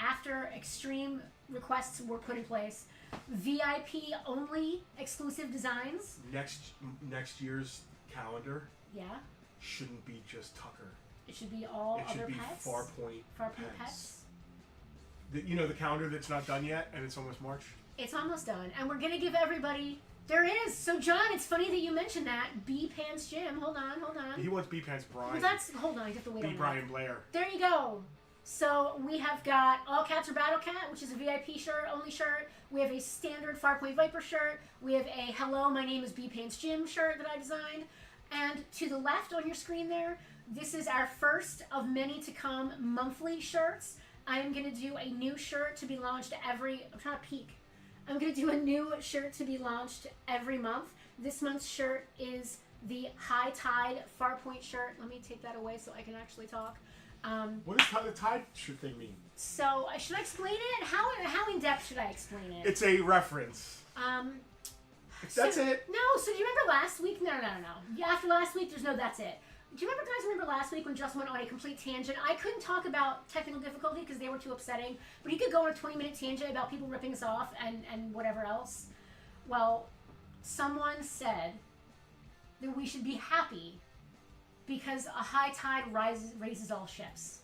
after extreme requests were put in place, VIP only exclusive designs. Next year's calendar. Yeah. Shouldn't be just Tucker. It should be all it other should be pets. Farpoint pets. The calendar that's not done yet, and it's almost March. It's almost done, and we're gonna give everybody. There is. So John, it's funny that you mentioned that. B Pants Jim. Hold on. He wants B Pants Brian. Well, hold on. You have to wait on that. Brian Blair. There you go. So we have got All Cats Are Battle Cat, which is a VIP only shirt. We have a standard Farpoint Viper shirt. We have a Hello, my name is B Pants Jim shirt that I designed. And to the left on your screen there, this is our first of many to come monthly shirts. I am going to do a new shirt to be launched I'm trying to peek. I'm going to do a new shirt to be launched every month. This month's shirt is the High Tide Farpoint shirt. Let me take that away so I can actually talk. What does the Tide shirt thing mean? So, should I explain it? How in depth should I explain it? It's a reference. That's it. No, so do you remember last week? No. Yeah, after last week, there's no that's it. Do you remember last week when Justin went on a complete tangent? I couldn't talk about technical difficulty because they were too upsetting, but he could go on a 20-minute tangent about people ripping us off and whatever else. Well, someone said that we should be happy because a high tide raises all ships.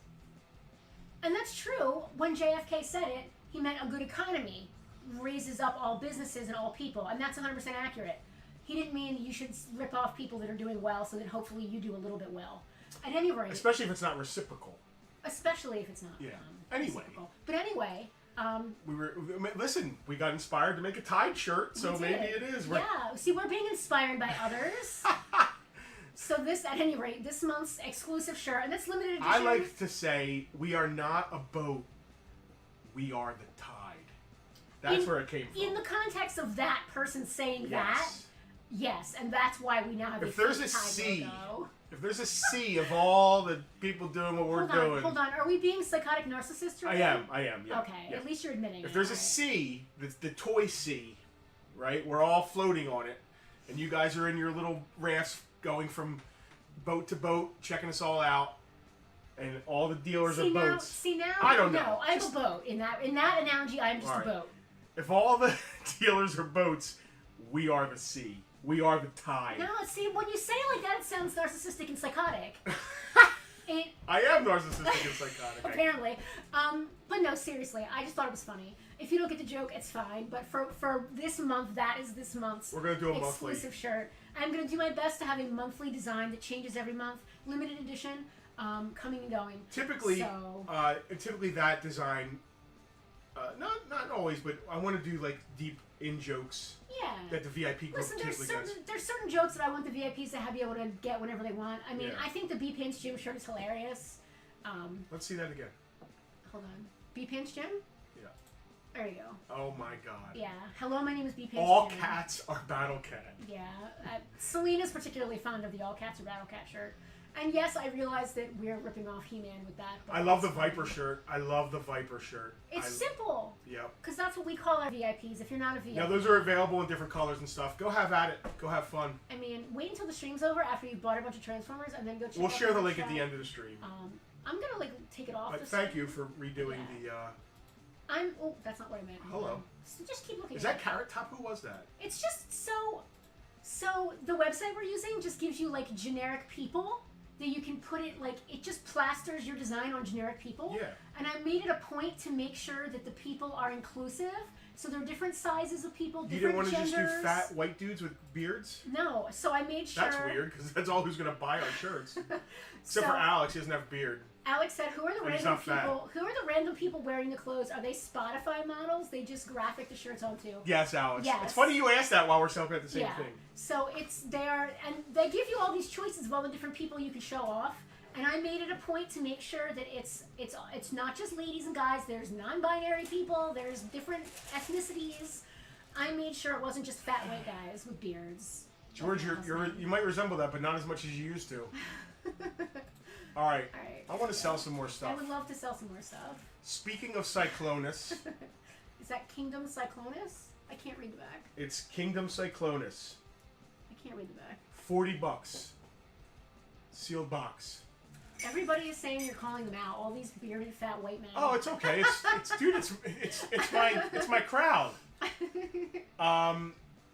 And that's true. When JFK said it, he meant a good economy raises up all businesses and all people, and that's 100% accurate. He didn't mean you should rip off people that are doing well so that hopefully you do a little bit well. At any rate... Especially if it's not reciprocal. Especially if it's not. Yeah. Anyway. Reciprocal. But anyway, Listen, we got inspired to make a Tide shirt, so We maybe did. it is. Yeah. See, we're being inspired by others. So this, at any rate, this month's exclusive shirt, and it's limited edition. I like to say we are not a boat. We are the tide. That's where it came from. In the context of that person saying Yes. yes, and that's why we now have If a there's a Tide sea, logo. if there's a sea of all the people doing what we're doing. Hold on. Are we being psychotic narcissists right now? I am, yeah. Okay, yeah. at least you're admitting If it. there's a Alright. sea, that's the toy sea, right? We're all floating on it, and you guys are in your little rafts going from boat to boat, checking us all out, and all the dealers are boats. See now, I don't know. No, I'm a boat. In that analogy, I'm just Alright. a boat. If all the dealers are boats, we are the sea. We are the tide. No, see, when you say it like that, it sounds narcissistic and psychotic. I am narcissistic and psychotic. Apparently. But no, seriously, I just thought it was funny. If you don't get the joke, it's fine. But for this month, that is this month's We're gonna do a monthly exclusive shirt. I'm going to do my best to have a monthly design that changes every month. Limited edition, coming and going. Typically, So, typically that design, not always, but I want to do like deep in jokes yeah. that the VIP group Listen, typically does. there's certain jokes that I want the VIPs to be able to get whenever they want. I mean, Yeah. I think the B Pants Gym shirt is hilarious. Let's see that again. Hold on. B Pants Gym? Yeah. There you go. Oh my God. Yeah. Hello, my name is B Pants All Gym. cats are Battle Cat. Yeah. Selena's particularly fond of the All Cats or Battle Cat shirt. And yes, I realize that we're ripping off He-Man with that. But I love the Viper shirt. I love the Viper shirt. It's simple. Yep. Because that's what we call our VIPs. If you're not a VIP. Now those are available in different colors and stuff. Go have at it. Go have fun. I mean, wait until the stream's over after you've bought a bunch of Transformers and then go check We'll out share the merch link at the shop. end of the stream. I'm gonna take it off. But this thank thing. you for redoing the. Oh, that's not what I meant. Hold Hello. on. So just keep looking. Is at that it. Carrot Top? Who was that? It's just so. So the website we're using just gives you like generic people that you can put it like it just plasters your design on generic people. Yeah. And I made it a point to make sure that the people are inclusive. So there are different sizes of people, You didn't different want to just genders. do fat white dudes with beards? No. So I made sure. That's weird because that's all who's going to buy our shirts. Except So- for Alex, he doesn't have a beard. Alex said, "Who are the But he's random not fat. people? Who are the random people wearing the clothes? Are they Spotify models? They just graphic the shirts onto." Yes, Alex. Yes. It's funny you asked that while we're celebrating the same Yeah. thing. So it's there, and they give you all these choices of all the different people you can show off. And I made it a point to make sure that it's not just ladies and guys. There's non-binary people. There's different ethnicities. I made sure it wasn't just fat white guys with beards. George, you might resemble that, but not as much as you used to. All right. All right. I want to sell some more I stuff. would love to sell some more stuff. Speaking of Cyclonus, Is that Kingdom Cyclonus? I can't read the back. it's Kingdom Cyclonus. I can't read the back. $40. Sealed box. Everybody is saying you're calling them out. All these bearded fat white men. Oh, it's okay. It's my crowd.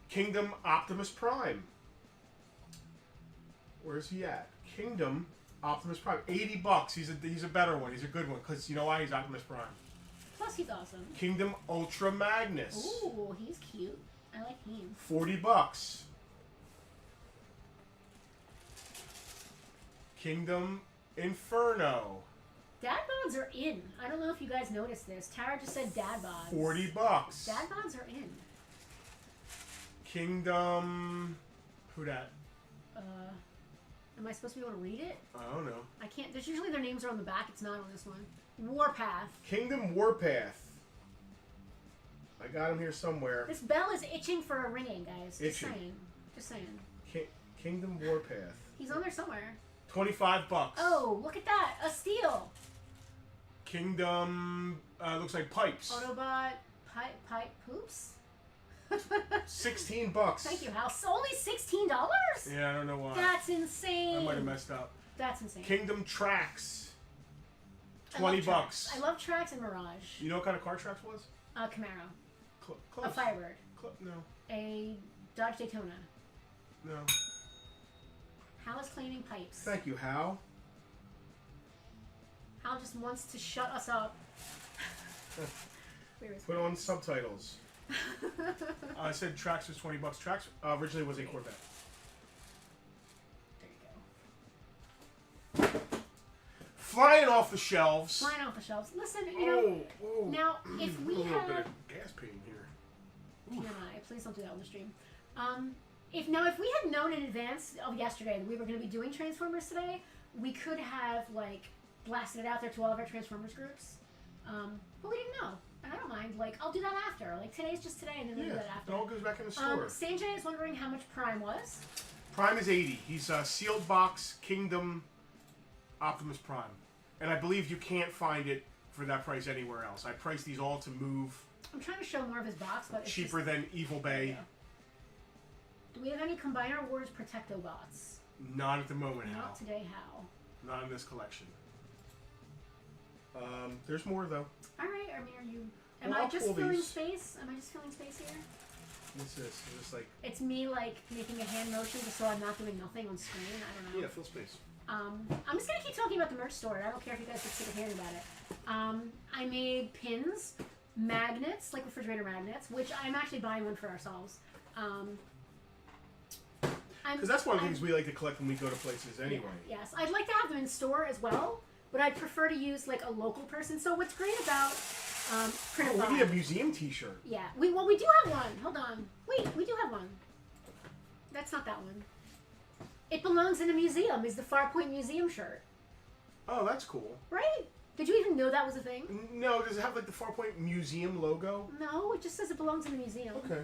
Kingdom Optimus Prime. Where's he at? Kingdom Optimus Prime. $80. He's a better one. He's a good one because you know why? He's Optimus Prime. Plus, he's awesome. Kingdom Ultra Magnus. Ooh, he's cute. I like him. $40. Kingdom Inferno. Dad bods are in. I don't know if you guys noticed this. Tara just said dad bods. $40. Dad bods are in. Kingdom. Who dat? Am I supposed to be able to read it? I don't know. I can't. There's usually their names are on the back. It's not on this one. Warpath. Kingdom Warpath. I got him here somewhere. This bell is itching for a ringing, guys. Just Itching. saying. Just saying. Kingdom Warpath. He's on there somewhere. $25. Oh, look at that. A steal. Kingdom. Looks like pipes. Autobot. Pipe poops. $16. Thank you, House. Only $16? Yeah, I don't know why. That's insane. I might have messed up. That's insane. Kingdom Tracks. I love $20. Trax. I love Trax and Mirage. You know what kind of car Tracks was? Camaro. Close. A Firebird. No. A Dodge Daytona. No. Hal is cleaning pipes. Thank you, Hal. Hal just wants to shut us up. Where is Put on subtitles. I said Trax was $20. Trax originally was a Corvette. There you go. Flying off the shelves. Flying off the shelves. Listen, you know. Oh, Now, if we a little had bit of gas pain here. TMI, please don't do that on the stream. If we had known in advance of yesterday that we were going to be doing Transformers today, we could have like blasted it out there to all of our Transformers groups. But we didn't know, and I don't mind. Like, I'll do that after. Like, today's just today, and then we'll do that after. It all goes back in the store. Sanjay is wondering how much Prime was. Prime is 80. He's sealed box Kingdom Optimus Prime, and I believe you can't find it for that price anywhere else. I priced these all to move. I'm trying to show more of his box, but it's cheaper than Evil Bay. Do we have any Combiner Wars Protecto bots? Not at the moment, Hal. Not today, Hal. Not in this collection. There's more though. All right. I mean, Am I just filling space? Am I just filling space here? What's this? Is this like? It's me like making a hand motion just so I'm not doing nothing on screen. I don't know. Yeah, fill space. I'm just gonna keep talking about the merch store. I don't care if you guys get sick of hearing about it. I made pins, magnets, like refrigerator magnets, which I'm actually buying one for ourselves. Because that's one of the things we like to collect when we go to places anyway. Yeah, yes, I'd like to have them in store as well, but I'd prefer to use like a local person. So what's great about Printify? We need a museum T-shirt. Yeah, we do have one. Hold on, wait, we do have one. That's not that one. It belongs in a museum. Is the Farpoint Museum shirt? Oh, that's cool. Right? Did you even know that was a thing? No. Does it have like the Farpoint Museum logo? No, it just says it belongs in a museum. Okay.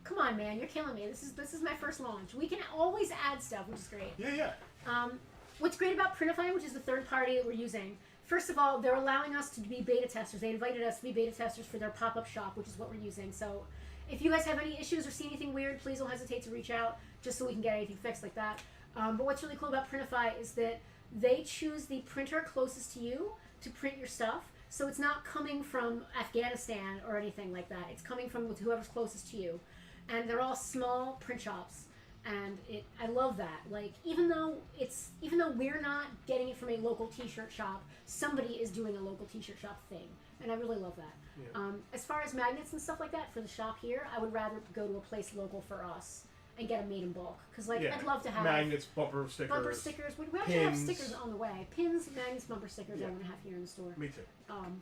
Come on, man, you're killing me. This is my first launch. We can always add stuff, which is great. Yeah. What's great about Printify, which is the third party that we're using, first of all, they're allowing us to be beta testers. They invited us to be beta testers for their pop-up shop, which is what we're using. So if you guys have any issues or see anything weird, please don't hesitate to reach out, just so we can get anything fixed like that. But what's really cool about Printify is that they choose the printer closest to you to print your stuff. So it's not coming from Afghanistan or anything like that. It's coming from whoever's closest to you. And they're all small print shops, and I love that. Like, even though we're not getting it from a local T-shirt shop, somebody is doing a local T-shirt shop thing, and I really love that. Yeah. As far as magnets and stuff like that for the shop here, I would rather go to a place local for us and get them made in bulk, because I'd love to have magnets, bumper stickers. We actually have stickers on the way. Pins, magnets, bumper stickers. I want to have here in the store. Me too.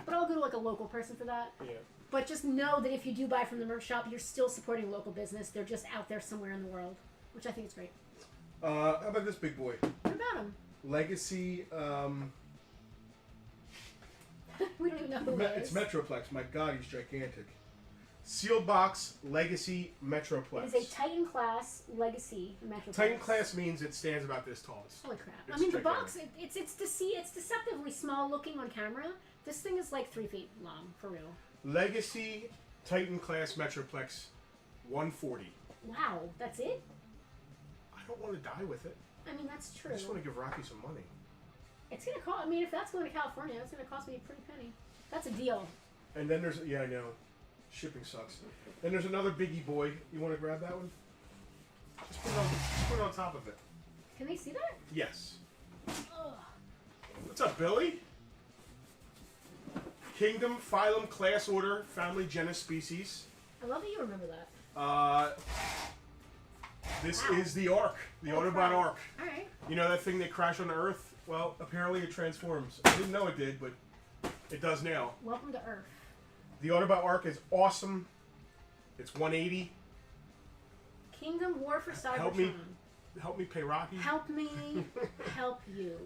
But I'll go to like a local person for that. Yeah. But just know that if you do buy from the merch shop, you're still supporting local business. They're just out there somewhere in the world, which I think is great. How about this big boy? What about him? Legacy. We don't even know who it is. It's Metroplex. My God, he's gigantic. Sealed box Legacy Metroplex. It is a Titan class Legacy Metroplex. Titan class means it stands about this tall. Holy crap! I mean, the box it's deceptively small looking on camera. This thing is like 3 feet long for real. Legacy Titan class Metroplex 140. Wow, that's it? I don't want to die with it. I mean, that's true. I just want to give Rocky some money. It's going to cost, I mean, if that's going to California, it's going to cost me a pretty penny. That's a deal. And then there's, I know. Shipping sucks. Then there's another biggie boy. You want to grab that one? Just put it on top of it. Can they see that? Yes. Ugh. What's up, Billy? Kingdom, phylum, class order, family, genus, species. I love that you remember that. This is the Ark, the Autobot Ark. All right. You know that thing that crashed on the Earth? Well, apparently it transforms. I didn't know it did, but it does now. Welcome to Earth. The Autobot Ark is awesome. It's 180. Kingdom War for Cybertron. Help me pay Rocky. Help me help you.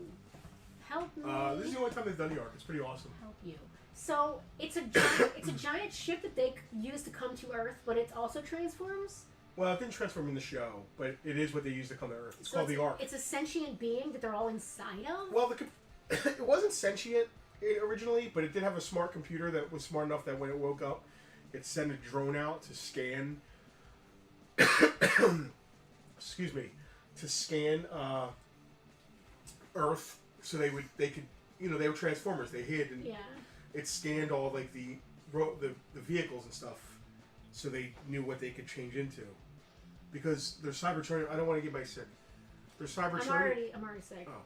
Help me. This is the only time they've done the Ark. It's pretty awesome. Help you. So it's a giant ship that they use to come to Earth, but it also transforms. Well, it didn't transform in the show, but it is what they use to come to Earth. It's called the Ark. It's a sentient being that they're all inside of. Well, it wasn't sentient originally, but it did have a smart computer that was smart enough that when it woke up, it sent a drone out to scan. Excuse me, to scan Earth, so they could they were transformers. They hid and it scanned all like the vehicles and stuff, so they knew what they could change into. Because they're Cybertronian. I don't want to get my sick. They're Cybertronian. I'm already sick. Oh.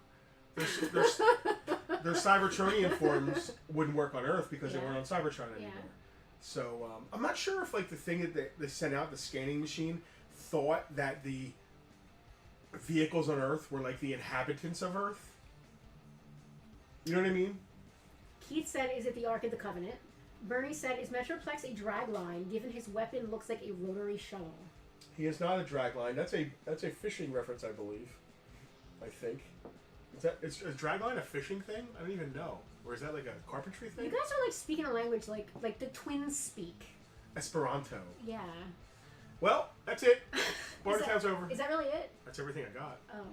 Their Cybertronian forms wouldn't work on Earth because they weren't on Cybertron anymore. Yeah. So I'm not sure if like the thing that they sent out, the scanning machine, thought that the vehicles on Earth were like the inhabitants of Earth. You know what I mean? Keith said, "Is it the Ark of the Covenant?" Bernie said, "Is Metroplex a drag line, given his weapon looks like a rotary shuttle?" He is not a drag line. That's a fishing reference, I believe. I think. Is a drag line a fishing thing? I don't even know. Or is that like a carpentry thing? You guys are like speaking a language like the twins speak. Esperanto. Yeah. Well, that's it. Bartertown's over. Is that really it? That's everything I got. Oh.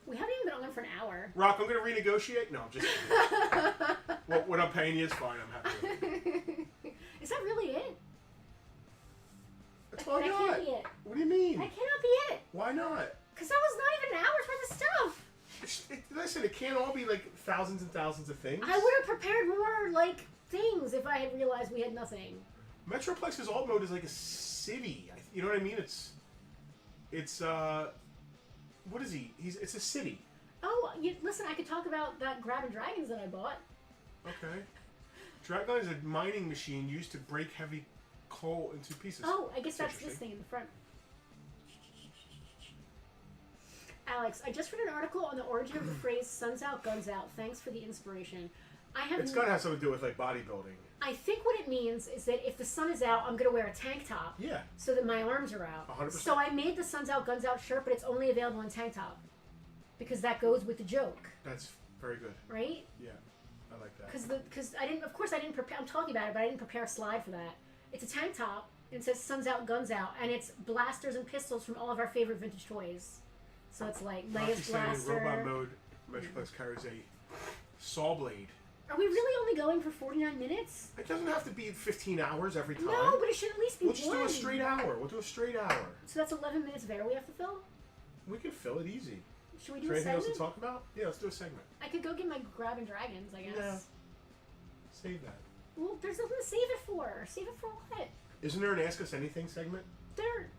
We haven't even been on for an hour. Rock, I'm going to renegotiate? No, I'm just kidding. What I'm paying you is fine. I'm happy with it. Is that really it? That's all I That got. can't be it. What do you mean? That cannot be it. Why not? Because that was not even an hour's worth of stuff. Listen, it can't all be like thousands and thousands of things. I would have prepared more, like, things if I had realized we had nothing. Metroplex's alt mode is like a city. You know what I mean? It's what is he? It's a city. Oh, listen, I could talk about that Grabbing Dragons that I bought. Okay. Dragline is a mining machine used to break heavy coal into pieces. Oh, I guess that's this thing in the front. Alex, I just read an article on the origin of the phrase "Sun's out, guns out." Thanks for the inspiration. It's gonna have something to do with like bodybuilding. I think what it means is that if the sun is out, I'm gonna wear a tank top. Yeah. So that my arms are out. 100%. So I made the "Sun's out, guns out" shirt, but it's only available in tank top because that goes with the joke. That's very good. Right? Yeah, I like that. Because I didn't. Of course, I didn't prepare. I'm talking about it, but I didn't prepare a slide for that. It's a tank top. And it says "Sun's out, guns out," and it's blasters and pistols from all of our favorite vintage toys. So it's like Leia's blaster. In robot mode, Metroplex carries a saw blade. Are we really only going for 49 minutes? It doesn't have to be 15 hours every time. No, but it should at least be We'll just do one. a straight hour. We'll do a straight hour. So that's 11 minutes of air we have to fill? We can fill it easy. Should we Is do there a anything else segment? to talk about? Yeah, let's do a segment. I could go get my Grabbing Dragons, I guess. Yeah. Save that. Well, there's nothing to save it for. Save it for what? Isn't there an Ask Us Anything segment?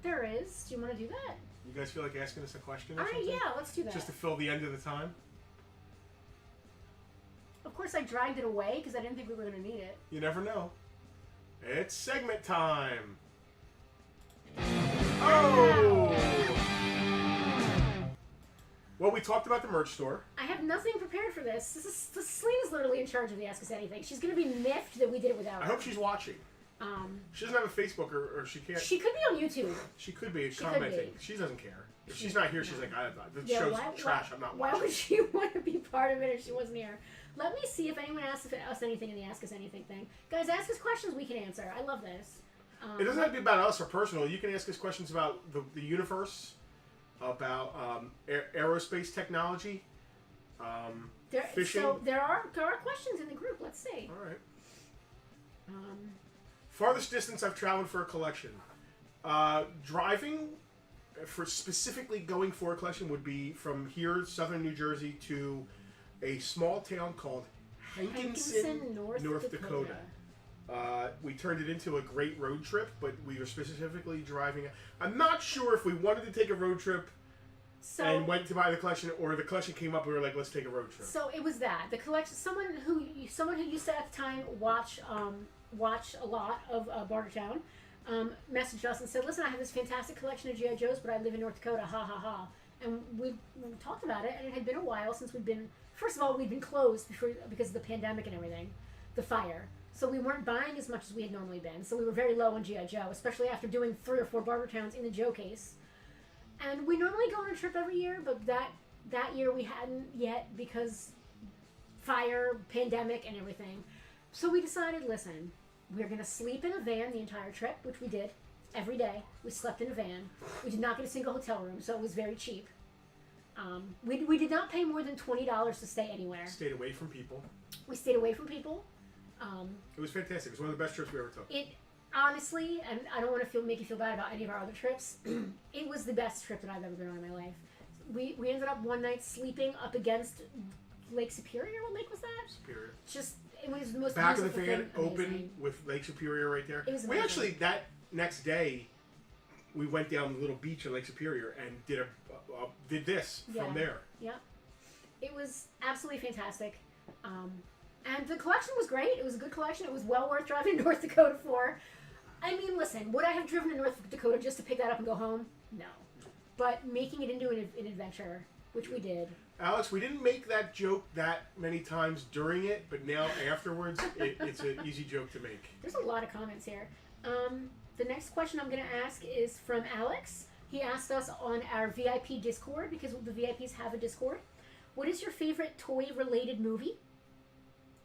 There is. Do you want to do that? You guys feel like asking us a question or All right, something? yeah, let's do that. Just to fill the end of the time? Of course, I dragged it away because I didn't think we were going to need it. You never know. It's segment time. Oh! Well, we talked about the merch store. I have nothing prepared for this. Selena's literally in charge of the Ask Us Anything. She's going to be miffed that we did it without I her. hope she's watching. She doesn't have a Facebook or she can't. She could be on YouTube. She could be She commenting. could be. She doesn't care. If she's not here, she's like, this Yeah, show's trash. I'm not watching. Why would she want to be part of it if she wasn't here? Let me see if anyone asks us anything in the Ask Us Anything thing. Guys, ask us questions we can answer. I love this. It doesn't have to be about us or personal. You can ask us questions about the universe, about aerospace technology, fishing. So there are questions in the group. Let's see. All right. Um, Farthest distance I've traveled for a collection. Driving, for specifically going for a collection, would be from here, southern New Jersey, to a small town called Hankinson, North Dakota. We turned it into a great road trip, but we were specifically driving. I'm not sure if we wanted to take a road trip and went to buy the collection, or the collection came up and we were like, let's take a road trip. So it was that. The collection, someone who used to at the time watch a lot of Bartertown, messaged us and said, listen, I have this fantastic collection of G.I. Joes, but I live in North Dakota, ha ha ha. And we talked about it, and it had been a while since we'd been, first of all, we'd been closed because of the pandemic and everything, the fire. So we weren't buying as much as we had normally been. So we were very low on G.I. Joe, especially after doing 3 or 4 Bartertowns in the Joe case. And we normally go on a trip every year, but that year we hadn't yet because fire, pandemic, and everything. So we decided, listen, we're going to sleep in a van the entire trip, which we did every day. We slept in a van. We did not get a single hotel room, so it was very cheap. We did not pay more than $20 to stay anywhere. Stayed away from people. We stayed away from people. It was fantastic. It was one of the best trips we ever took. It honestly, and I don't want to make you feel bad about any of our other trips, it was the best trip that I've ever been on in my life. We ended up one night sleeping up against Lake Superior. What lake was that? Superior. It was the most back of the beautiful van, thing. open Amazing. with Lake Superior right there. It was we amazing. actually, that next day, we went down the little beach in Lake Superior and did this from there. Yeah. It was absolutely fantastic. And the collection was great. It was a good collection. It was well worth driving to North Dakota for. I mean, listen, would I have driven to North Dakota just to pick that up and go home? No. But making it into an adventure, which we did. Alex, we didn't make that joke that many times during it, but now afterwards, it's an easy joke to make. There's a lot of comments here. The next question I'm going to ask is from Alex. He asked us on our VIP Discord, because the VIPs have a Discord. What is your favorite toy-related movie?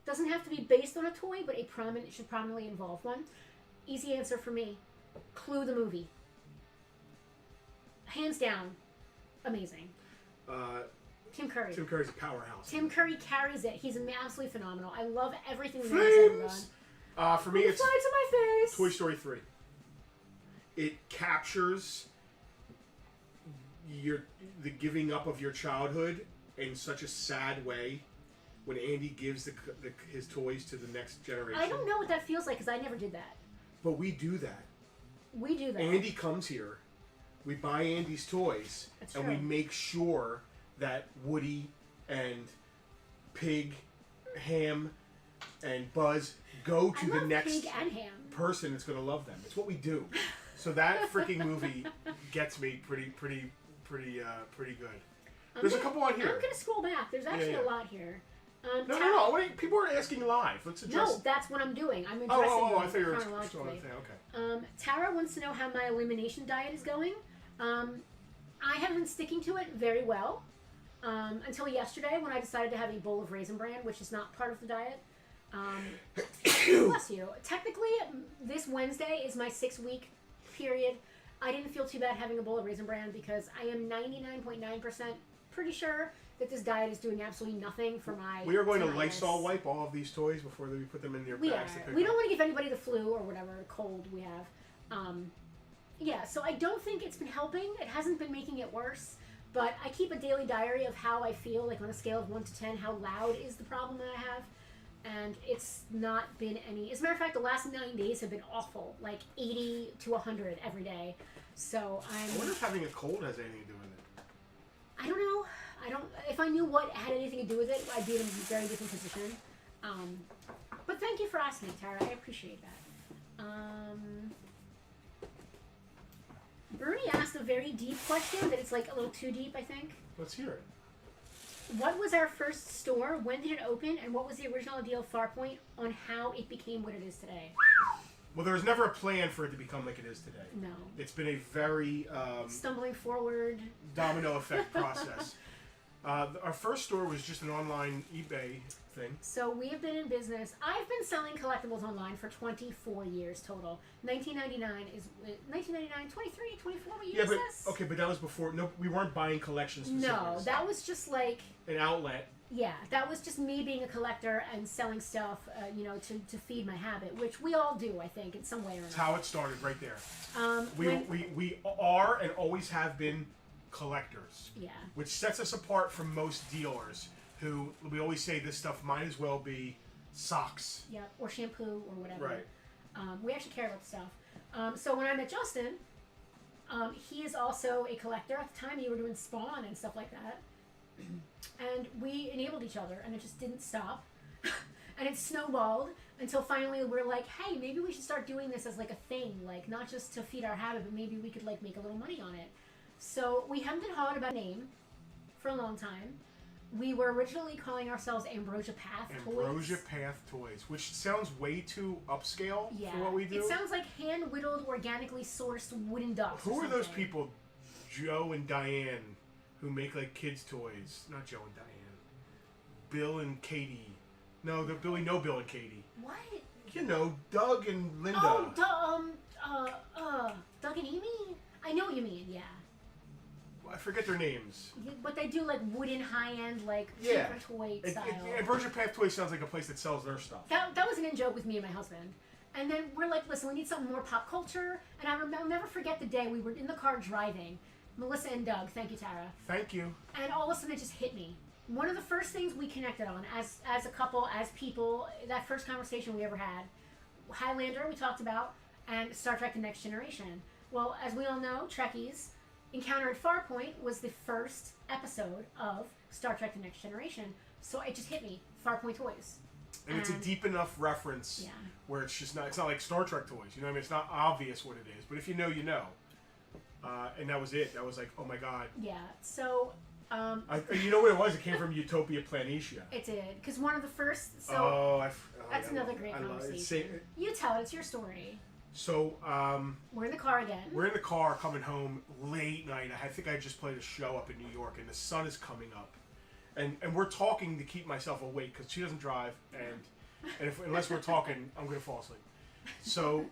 Doesn't have to be based on a toy, but it should prominently involve one. Easy answer for me. Clue the movie. Hands down. Amazing. Tim Curry. Tim Curry's a powerhouse. Tim Curry carries it. He's absolutely phenomenal. I love everything that he's ever done. For me, it's fly to my face. Toy Story 3. It captures the giving up of your childhood in such a sad way when Andy gives his toys to the next generation. I don't know what that feels like because I never did that. But we do that. We do that. Andy comes here. We buy Andy's toys. That's and true. we make sure that Woody and Pig, Ham, and Buzz go to the next Pig and Ham. person that's going to love them. It's what we do. So that freaking movie gets me pretty good. There's a couple on here. I'm going to scroll back. There's actually a lot here. No. Wait, people are asking live. Let's address. No, that's what I'm doing. I'm addressing them I thought you were chronologically. Okay. Tara wants to know how my elimination diet is going. I have been sticking to it very well until yesterday when I decided to have a bowl of Raisin Bran, which is not part of the diet. Bless you. Technically, this Wednesday is my 6-week period. I didn't feel too bad having a bowl of Raisin Bran because I am 99.9% pretty sure that this diet is doing absolutely nothing for my. We are going to Lysol wipe all of these toys before we put them in their bags. We don't want to give anybody the flu or whatever cold we have. Yeah, so I don't think it's been helping. It hasn't been making it worse. But I keep a daily diary of how I feel, like on a scale of 1 to 10, how loud is the problem that I have. And it's not been any. As a matter of fact, the last 9 days have been awful, like 80 to 100 every day. So I wonder if having a cold has anything to do with it. I don't know. If I knew what had anything to do with it, I'd be in a very different position. But thank you for asking, Tara. I appreciate that. Bernie asked a very deep question that it's like a little too deep, I think. Let's hear it. What was our first store? When did it open? And what was the original idea of Farpoint on how it became what it is today? Well, there was never a plan for it to become like it is today. No. It's been a very stumbling forward domino effect process. Our first store was just an online eBay thing. So we have been in business. I've been selling collectibles online for 24 years total. 1999 is 1999, 23, 24 years. Yeah, but okay, but that was before. No, we weren't buying collections. No, that was just like an outlet. Yeah, that was just me being a collector and selling stuff, to feed my habit, which we all do, I think, in some way or another. That's how it started, right there. We are and always have been collectors. Yeah. Which sets us apart from most dealers who we always say this stuff might as well be socks. Yeah, or shampoo or whatever. Right. We actually care about the stuff. So when I met Justin, he is also a collector. At the time, you were doing Spawn and stuff like that. And we enabled each other, and it just didn't stop. And it snowballed until finally we're like, hey, maybe we should start doing this as like a thing, like not just to feed our habit, but maybe we could like make a little money on it. So we hemmed and hawed about a name for a long time. We were originally calling ourselves Ambrosia Path Toys. Ambrosia Path Toys, which sounds way too upscale for what we do. It sounds like hand-whittled, organically sourced wooden ducks. Who are those people, Joe and Diane, who make like kids' toys? Not Joe and Diane. Bill and Katie. No, we know Bill and Katie. What? You know, Doug and Linda. Oh, Doug and Amy? I know what you mean, yeah. I forget their names. But they do like wooden high-end, like paper toy style. Ambrosia Path Toys sounds like a place that sells their stuff. That was an in-joke with me and my husband. And then we're like, listen, we need something more pop culture. And I'll never forget the day we were in the car driving. Melissa and Doug, thank you, Tara. Thank you. And all of a sudden it just hit me. One of the first things we connected on as a couple, as people, that first conversation we ever had, Highlander we talked about, and Star Trek The Next Generation. Well, as we all know, Trekkies, Encounter at Farpoint was the first episode of Star Trek The Next Generation. So it just hit me, Farpoint Toys. And it's a deep enough reference where it's not like Star Trek toys. You know what I mean? It's not obvious what it is, but if you know, you know. And that was it. That was like, oh my God. Yeah. So You know what it was? It came from Utopia Planitia. It did, because one of the first. So that's another great conversation. You tell it. It's your story. So we're in the car again. We're in the car coming home late night. I think I just played a show up in New York, and the sun is coming up, and we're talking to keep myself awake because she doesn't drive, and unless we're talking, I'm gonna fall asleep. So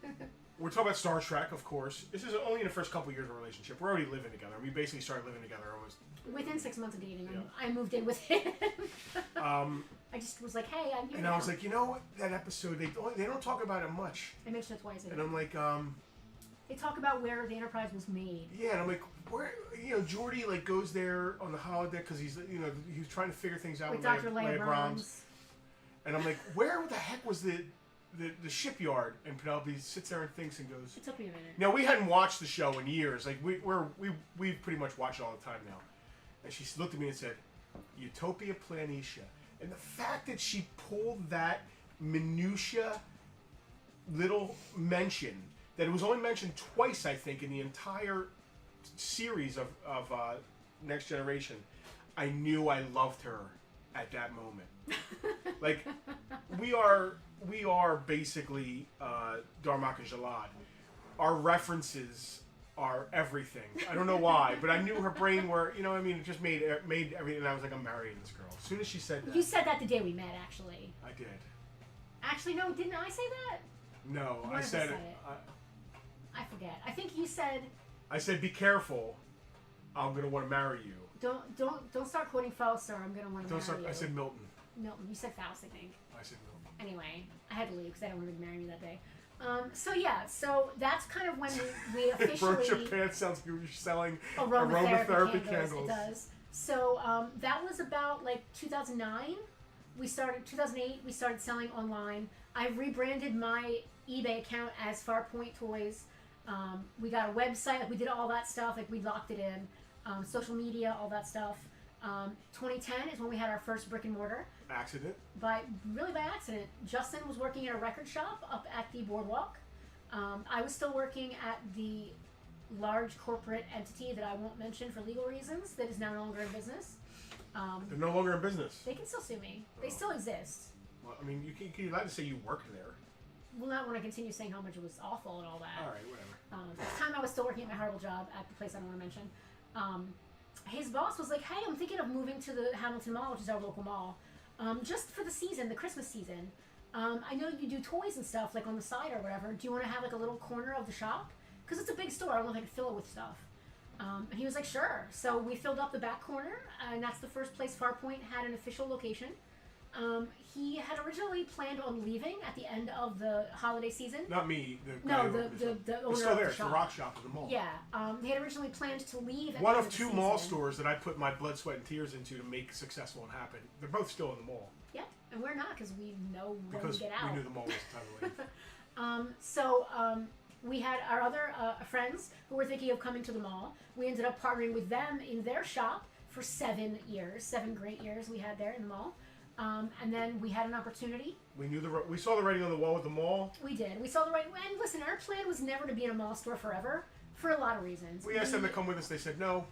we're talking about Star Trek, of course. This is only in the first couple years of our relationship. We're already living together. We basically started living together almost within 6 months of dating. Yeah. I moved in with him. I just was like, hey, I'm here. And I was like, you know what? That episode, they don't talk about it much. I mentioned it twice. And I'm like, they talk about where the Enterprise was made. Yeah, and I'm like, where? Geordi like goes there on the holodeck because he's he's trying to figure things out with Dr. Leia Brahms. And I'm like, where the heck was the shipyard? And Penelope sits there and thinks and goes, It took me a minute. Now we hadn't watched the show in years. Like we've pretty much watched it all the time now. And she looked at me and said, Utopia Planitia. And the fact that she pulled that minutia little mention, that it was only mentioned twice, I think, in the entire series of Next Generation, I knew I loved her at that moment. Like, we are basically Darmok and Jalad. Our references are everything. I don't know why, but I knew her brain it just made everything. And I was like, I'm marrying this girl. As soon as she said that. You said that the day we met, actually. I did. Actually, no, didn't I say that? No, I said it. I forget. I think you said. I said, be careful. I'm gonna want to marry you. Don't start quoting Faust, or I'm gonna want to marry you. I said Milton. Milton. You said Faust, I think. I said Milton. Anyway, I had to leave because I don't want to marry me that day. So that's kind of when we officially. Broach your pants sounds like you're selling aromatherapy candles. It does. So that was about like 2009. 2008. We started selling online. I rebranded my eBay account as Farpoint Toys. We got a website. Like we did all that stuff. Like we locked it in. Social media, all that stuff. 2010 is when we had our first brick and mortar. Accident? By accident. Justin was working at a record shop up at the boardwalk. I was still working at the large corporate entity that I won't mention for legal reasons that is now no longer in business. They're no longer in business. They can still sue me. They still exist. Well, I mean, you're allowed to say you worked there. Well, not when I continue saying how much it was awful and all that. All right, whatever. At the time, I was still working at my horrible job at the place I don't want to mention. His boss was like, hey, I'm thinking of moving to the Hamilton Mall, which is our local mall, just for the season, the Christmas season. I know you do toys and stuff, like on the side or whatever. Do you want to have like a little corner of the shop? Because it's a big store. I don't know if I can fill it with stuff. And he was like, sure. So we filled up the back corner, and that's the first place Farpoint had an official location. He had originally planned on leaving at the end of the holiday season. Not me. The owner it's still there. It's the rock shop in the mall. Yeah. They had originally planned to leave. One of two mall stores that I put my blood, sweat, and tears into to make successful and happen. They're both still in the mall. Yep, and we're not because we know when we get out. Because we knew the mall was the time to leave. We had our other friends who were thinking of coming to the mall. We ended up partnering with them in their shop for 7 years. 7 great years we had there in the mall. And then we had an opportunity. We saw the writing on the wall with the mall. We did. We saw the writing. And listen, our plan was never to be in a mall store forever for a lot of reasons. We asked them to come with us. They said no.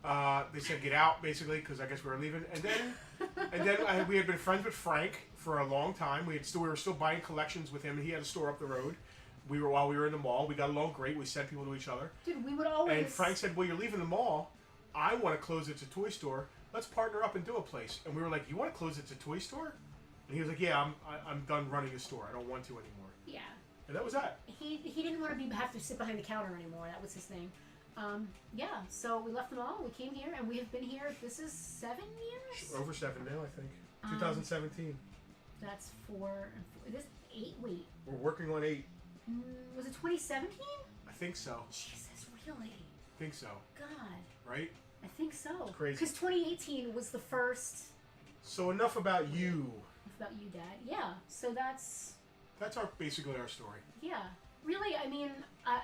They said get out, basically, because I guess we were leaving. And then we had been friends with Frank for a long time. We were still buying collections with him. He had a store up the road. While we were in the mall, we got along great. We sent people to each other. Dude, we would always. And Frank said, "Well, you're leaving the mall. I want to close it to toy store. Let's partner up and do a place." And we were like, "You want to close it to toy store?" And he was like, "Yeah, I'm done running a store. I don't want to anymore." Yeah. And that was that. He didn't want to have to sit behind the counter anymore. That was his thing. Yeah. So we left the mall. We came here, and we have been here. This is 7 years. Over 7 now, I think. 2017. That's 4. This 8. Wait. We're working on 8. Was it 2017? I think so. Jesus, really? I think so. God. Right? I think so. It's crazy. Because 2018 was the first. So enough about you. Enough about you, Dad. Yeah. So that's basically our story. Yeah. Really, I mean,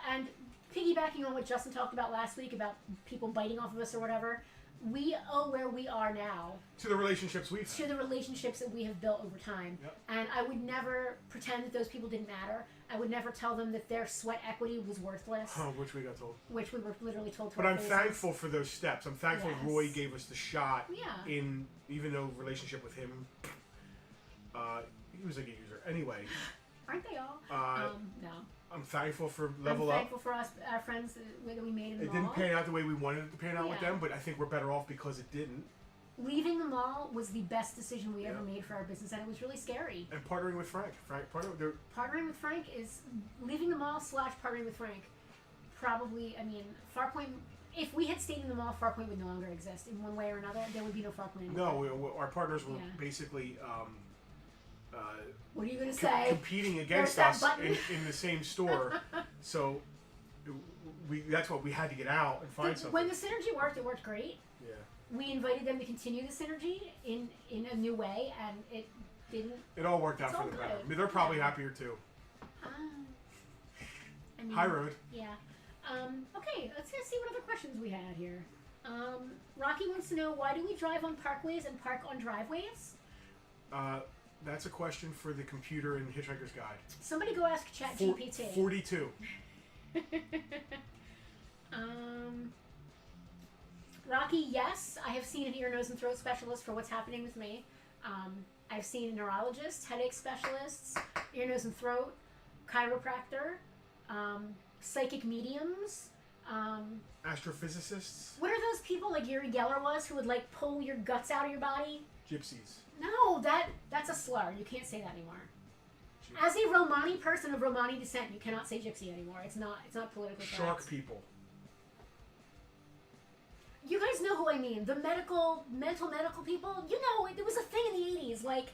and piggybacking on what Justin talked about last week about people biting off of us or whatever, we owe where we are now to the relationships we've had. to the relationships that we have built over time. Yep. And I would never pretend that those people didn't matter. I would never tell them that their sweat equity was worthless, Which we got told. which we were literally told to But our I'm faces. thankful for those steps. I'm thankful Yes. Roy gave us the shot Yeah. in, even though relationship with him, he was like a user. Anyway, Aren't they all? No. I'm thankful for Level I'm Up. thankful for us, our friends that we made in the It mall. didn't pan out the way we wanted it to pan out with Yeah. them, but I think we're better off because it didn't. Leaving the mall was the best decision we ever Yeah. made for our business, and it was really scary. And partnering with Frank. Partnering with Frank is leaving the mall / partnering with Frank. Probably, I mean, Farpoint. If we had stayed in the mall, Farpoint would no longer exist in one way or another. There would be no Farpoint anymore. No, our partners were Yeah. basically What are you gonna say? competing against that us button. in the same store. So that's what we had to get out and find something. When the synergy worked, it worked great. Yeah. We invited them to continue the synergy in a new way, and it didn't. It all worked out It's for all the better. good. I mean, they're probably Yeah. happier too. I mean, High road. Yeah. Okay, let's see what other questions we had here. Rocky wants to know, why do we drive on parkways and park on driveways? That's a question for the computer in Hitchhiker's Guide. Somebody go ask ChatGPT. 42. Rocky, yes, I have seen an ear, nose, and throat specialist for what's happening with me. I've seen neurologists, headache specialists, ear, nose, and throat, chiropractor, psychic mediums. Astrophysicists. What are those people like Yuri Geller was who would like pull your guts out of your body? Gypsies. No, that's a slur. You can't say that anymore. As a Romani person of Romani descent, you cannot say gypsy anymore. It's not politically correct. Shark people. You guys know who I mean. The mental medical people. You know, it was a thing in the 80s. Like,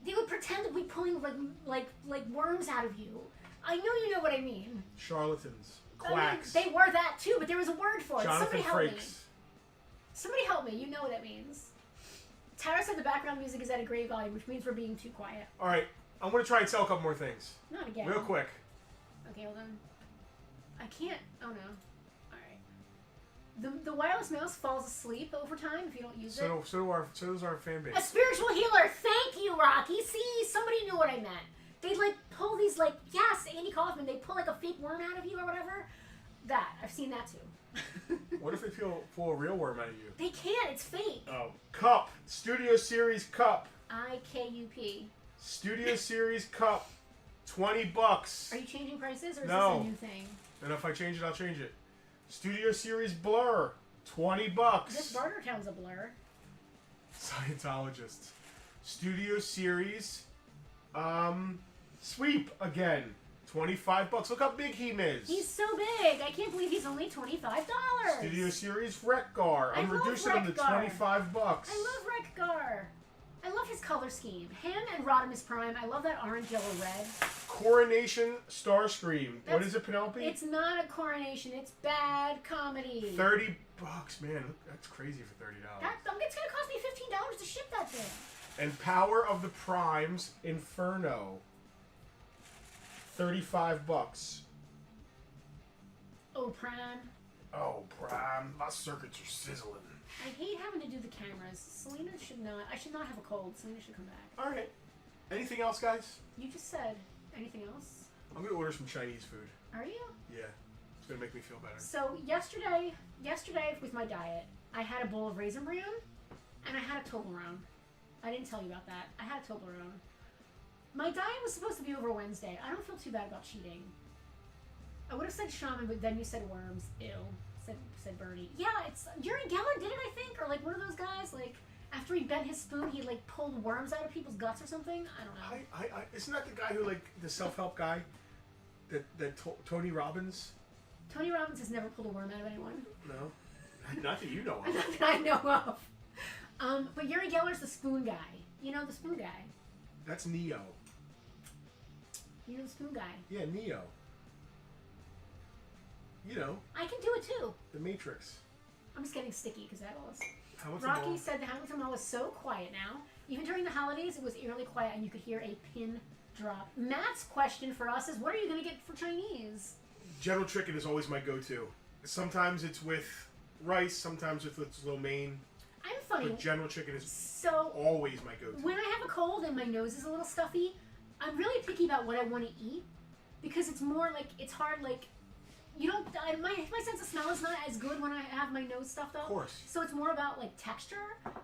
they would pretend to be pulling like worms out of you. I know you know what I mean. Charlatans. I mean, Quacks. they were that too, but there was a word for it. Jonathan Somebody help me. Frakes. Somebody help me. You know what that means. Tara said the background music is at a great volume, which means we're being too quiet. All right, I'm going to try and sell a couple more things. Not again. Real quick. Okay, hold on. I can't. Oh no. Alright. The wireless mouse falls asleep over time if you don't use it. So does our fan base. A spiritual healer. Thank you, Rocky. See, somebody knew what I meant. They like pull these yes, Andy Kaufman. They pull like a fake worm out of you or whatever. That I've seen that too. What if they pull a real worm out of you? They can't. It's fake. Oh, Cup. Studio Series Cup. IKUP. Studio Series Cup. $20. Are you changing prices or is No. this a new thing? And if I change it, I'll change it. Studio Series Blur. $20. This Bartertown's a blur. Scientologist. Studio Series Sweep again. $25. Look how big he is. He's so big. I can't believe he's only $25. Studio Series Wreck-Gar. I'm I love reducing him to Wreck-Gar. $25. I love Wreck-Gar. I love his color scheme. Him and Rodimus Prime. I love that orange, yellow, red. Coronation Starscream. What That's- is it, Penelope? It's not a coronation. It's bad comedy. $30. Man, that's crazy for $30. It's going to cost me $15 to ship that thing. And Power of the Primes Inferno. $35. Oh, Prime. Oh, Prime. My circuits are sizzling. I hate having to do the cameras. Selena should not. I should not have a cold. Selena should come back. All right. Anything else, guys? You just said anything else? I'm going to order some Chinese food. Are you? Yeah. It's going to make me feel better. So yesterday with my diet, I had a bowl of Raisin Bran and I had a Toblerone. I didn't tell you about that. I had a Toblerone. My diet was supposed to be over Wednesday. I don't feel too bad about cheating. I would have said shaman, but then you said worms. Ew. Said Bernie. Yeah, it's Yuri Geller did it, I think, or like one of those guys. Like after he bent his spoon, he like pulled worms out of people's guts or something. I don't know. Isn't that the guy who the self-help guy? Tony Robbins? Tony Robbins has never pulled a worm out of anyone. No, not that you know of. Not that I know of. But Yuri Geller's the spoon guy. You know the spoon guy. That's Neo. You know the spoon guy. Yeah, Neo. You know, I can do it too. The Matrix. I'm just getting sticky because that was. Hamilton Rocky Mall. said the Hamilton Mall was so quiet now. Even during the holidays, it was eerily quiet and you could hear a pin drop. Matt's question for us is, what are you going to get for Chinese? General Chicken is always my go-to. Sometimes it's with rice, sometimes with its lo mein. I'm funny. But General Chicken is So always my go-to. when I have a cold and my nose is a little stuffy, I'm really picky about what I want to eat because it's more like it's hard. Like you don't. My sense of smell is not as good when I have my nose stuffed up. Of course. So it's more about like texture.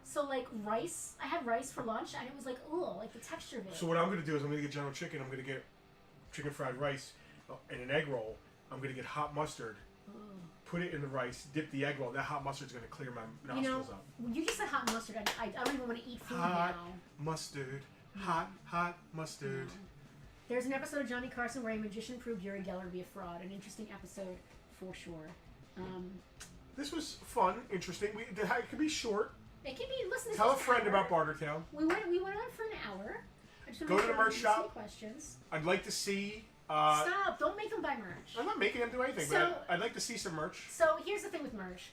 So like rice, I had rice for lunch and it was like ooh, like the texture of it. So what I'm gonna do is I'm gonna get General Chicken. I'm gonna get chicken fried rice and an egg roll. I'm gonna get hot mustard. Put it in the rice, dip the egg roll. That hot mustard's going to clear my nostrils up. You just said hot mustard. I don't even want to eat food hot now. Mustard. Hot mustard. There's an episode of Johnny Carson where a magician proved Uri Geller to be a fraud. An interesting episode for sure. This was fun, interesting. It could be short. It can be. Listen. Tell a friend about Bartertown. We went on for an hour. Go to the merch shop. Questions. I'd like to see. Stop! Don't make them buy merch. I'm not making them do anything, but I'd like to see some merch. So here's the thing with merch.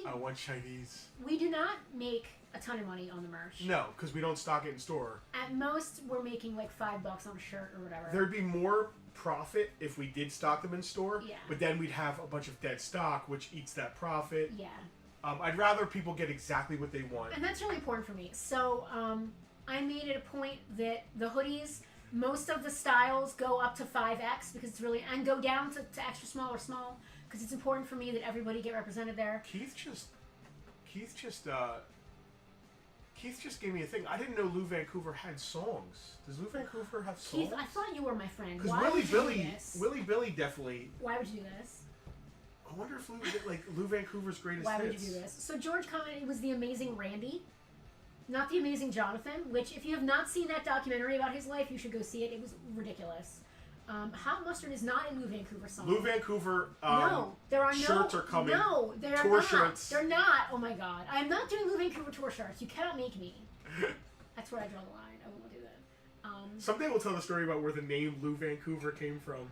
I want Chinese. We do not make a ton of money on the merch. No, because we don't stock it in store. At most, we're making like $5 on a shirt or whatever. There'd be more profit if we did stock them in store. Yeah. But then we'd have a bunch of dead stock, which eats that profit. Yeah. I'd rather people get exactly what they want. And that's really important for me. So I made it a point that the hoodies, most of the styles go up to 5X because it's really, and go down to extra small or small because it's important for me that everybody get represented there. Keith just gave me a thing. I didn't know Lou Vancouver had songs. Does Lou Vancouver have songs? Keith, I thought you were my friend. Because Willie Billy definitely. Why would you do this? I wonder if Lou Vancouver's greatest Why would hits. you do this? So George commented it was the amazing Randy. Not the amazing Jonathan, which if you have not seen that documentary about his life, you should go see it. It was ridiculous. Hot mustard is not a Lou Vancouver song. Lou Vancouver no, there are shirts are coming. No, they're tour not. shirts. They're not. Oh my god. I am not doing Lou Vancouver tour shirts. You cannot make me. That's where I draw the line. I won't do that. Someday we'll tell the story about where the name Lou Vancouver came from.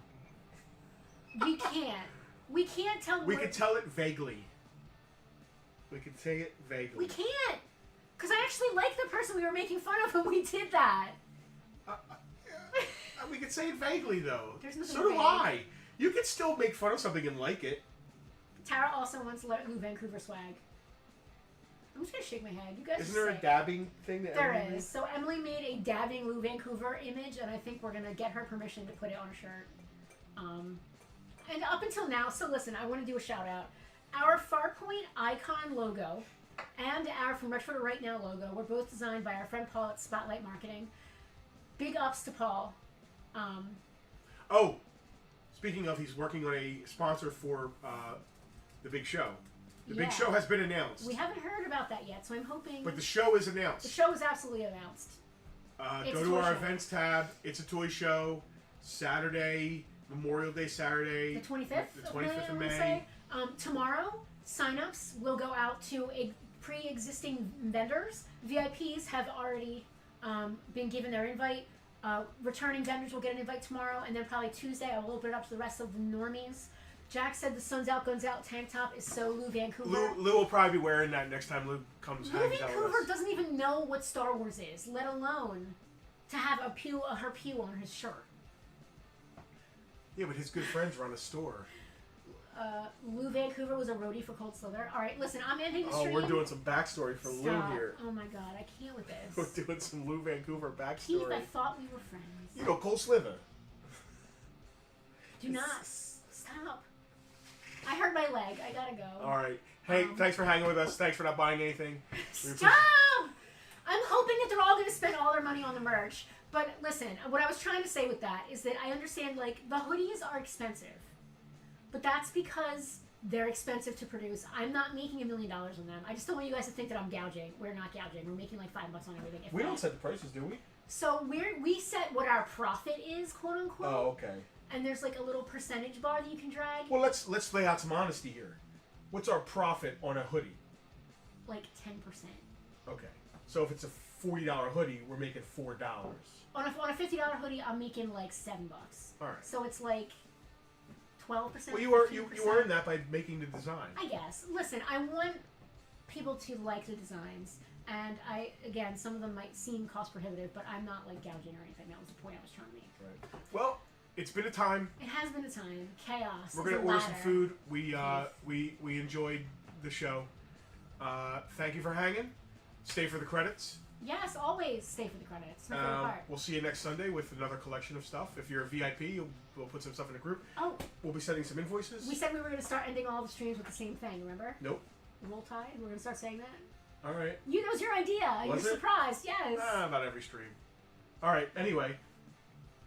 We can't. We can't tell. We could tell it vaguely. We could say it vaguely. We can't. Because I actually like the person we were making fun of when we did that. We could say it vaguely, though. There's nothing so do vague. I. You could still make fun of something and like it. Tara also wants Lou Vancouver swag. I'm just going to shake my head. You guys Isn't there a sick. dabbing thing that There Emily is. So Emily made a dabbing Lou Vancouver image, and I think we're going to get her permission to put it on a shirt. And up until now, so listen, I want to do a shout out. Our Farpoint icon logo and our From Retro to Right Now logo were both designed by our friend Paul at Spotlight Marketing. Big ups to Paul. Speaking of, he's working on a sponsor for the big show. The big show has been announced. We haven't heard about that yet, so I'm hoping... But the show is announced. The show is absolutely announced. Go to our events tab. It's a toy show. Saturday, Memorial Day Saturday. The 25th? The 25th of May. Say. Tomorrow, sign-ups will go out to pre-existing vendors. VIPs have already been given their invite. Returning vendors will get an invite tomorrow, and then probably Tuesday I will open it up to the rest of the normies. Jack said the Sun's Out, Guns Out tank top is so Lou Vancouver. Lou will probably be wearing that next time Lou comes Lou hangs out with Vancouver us. doesn't even know what Star Wars is, let alone to have her pew on his shirt. Yeah, but his good friends run a store. Lou Vancouver was a roadie for Cold Slither. All right, listen, I'm ending the Oh, stream. we're doing some backstory for Lou here. Oh my god, I can't with this. We're doing some Lou Vancouver backstory. Keith, I thought we were friends. You know, Cold Slither. Do not. Stop. I hurt my leg. I gotta go. All right. Hey, thanks for hanging with us. Thanks for not buying anything. Stop! I'm hoping that they're all going to spend all their money on the merch. But listen, what I was trying to say with that is that I understand, like, the hoodies are expensive. But that's because they're expensive to produce. I'm not making $1 million on them. I just don't want you guys to think that I'm gouging. We're not gouging. We're making like $5 on everything. We don't set the prices, do we? So we set what our profit is, quote unquote. Oh, okay. And there's like a little percentage bar that you can drag. Well, let's lay out some honesty here. What's our profit on a hoodie? Like 10%. Okay. So if it's a $40 hoodie, we're making $4. On a $50 hoodie, I'm making like $7. All right. So it's like 12%. Well, you earn that by making the design. I guess. Listen, I want people to like the designs, and again, some of them might seem cost prohibitive, but I'm not like gouging or anything. That was the point I was trying to make. Right. Well, it's been a time. It has been a time. Chaos. We're gonna order some food. We enjoyed the show. Thank you for hanging. Stay for the credits. Yes, always stay for the credits. My favorite part. We'll see you next Sunday with another collection of stuff. If you're a VIP, we'll put some stuff in the group. Oh, We'll be sending some invoices. we said we were going to start ending all the streams with the same thing, remember? Nope. Roll Tide? We're going to start saying that? All right. That was your idea. Was You're it? surprised, yes. Not every stream. All right. Anyway,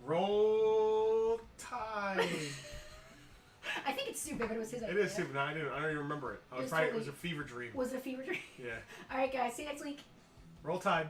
Roll Tide. I think it's stupid, but it was his idea. It is stupid. I don't even remember it. It was It was a fever dream. Was it a fever dream? Yeah. All right, guys. See you next week. Roll Tide.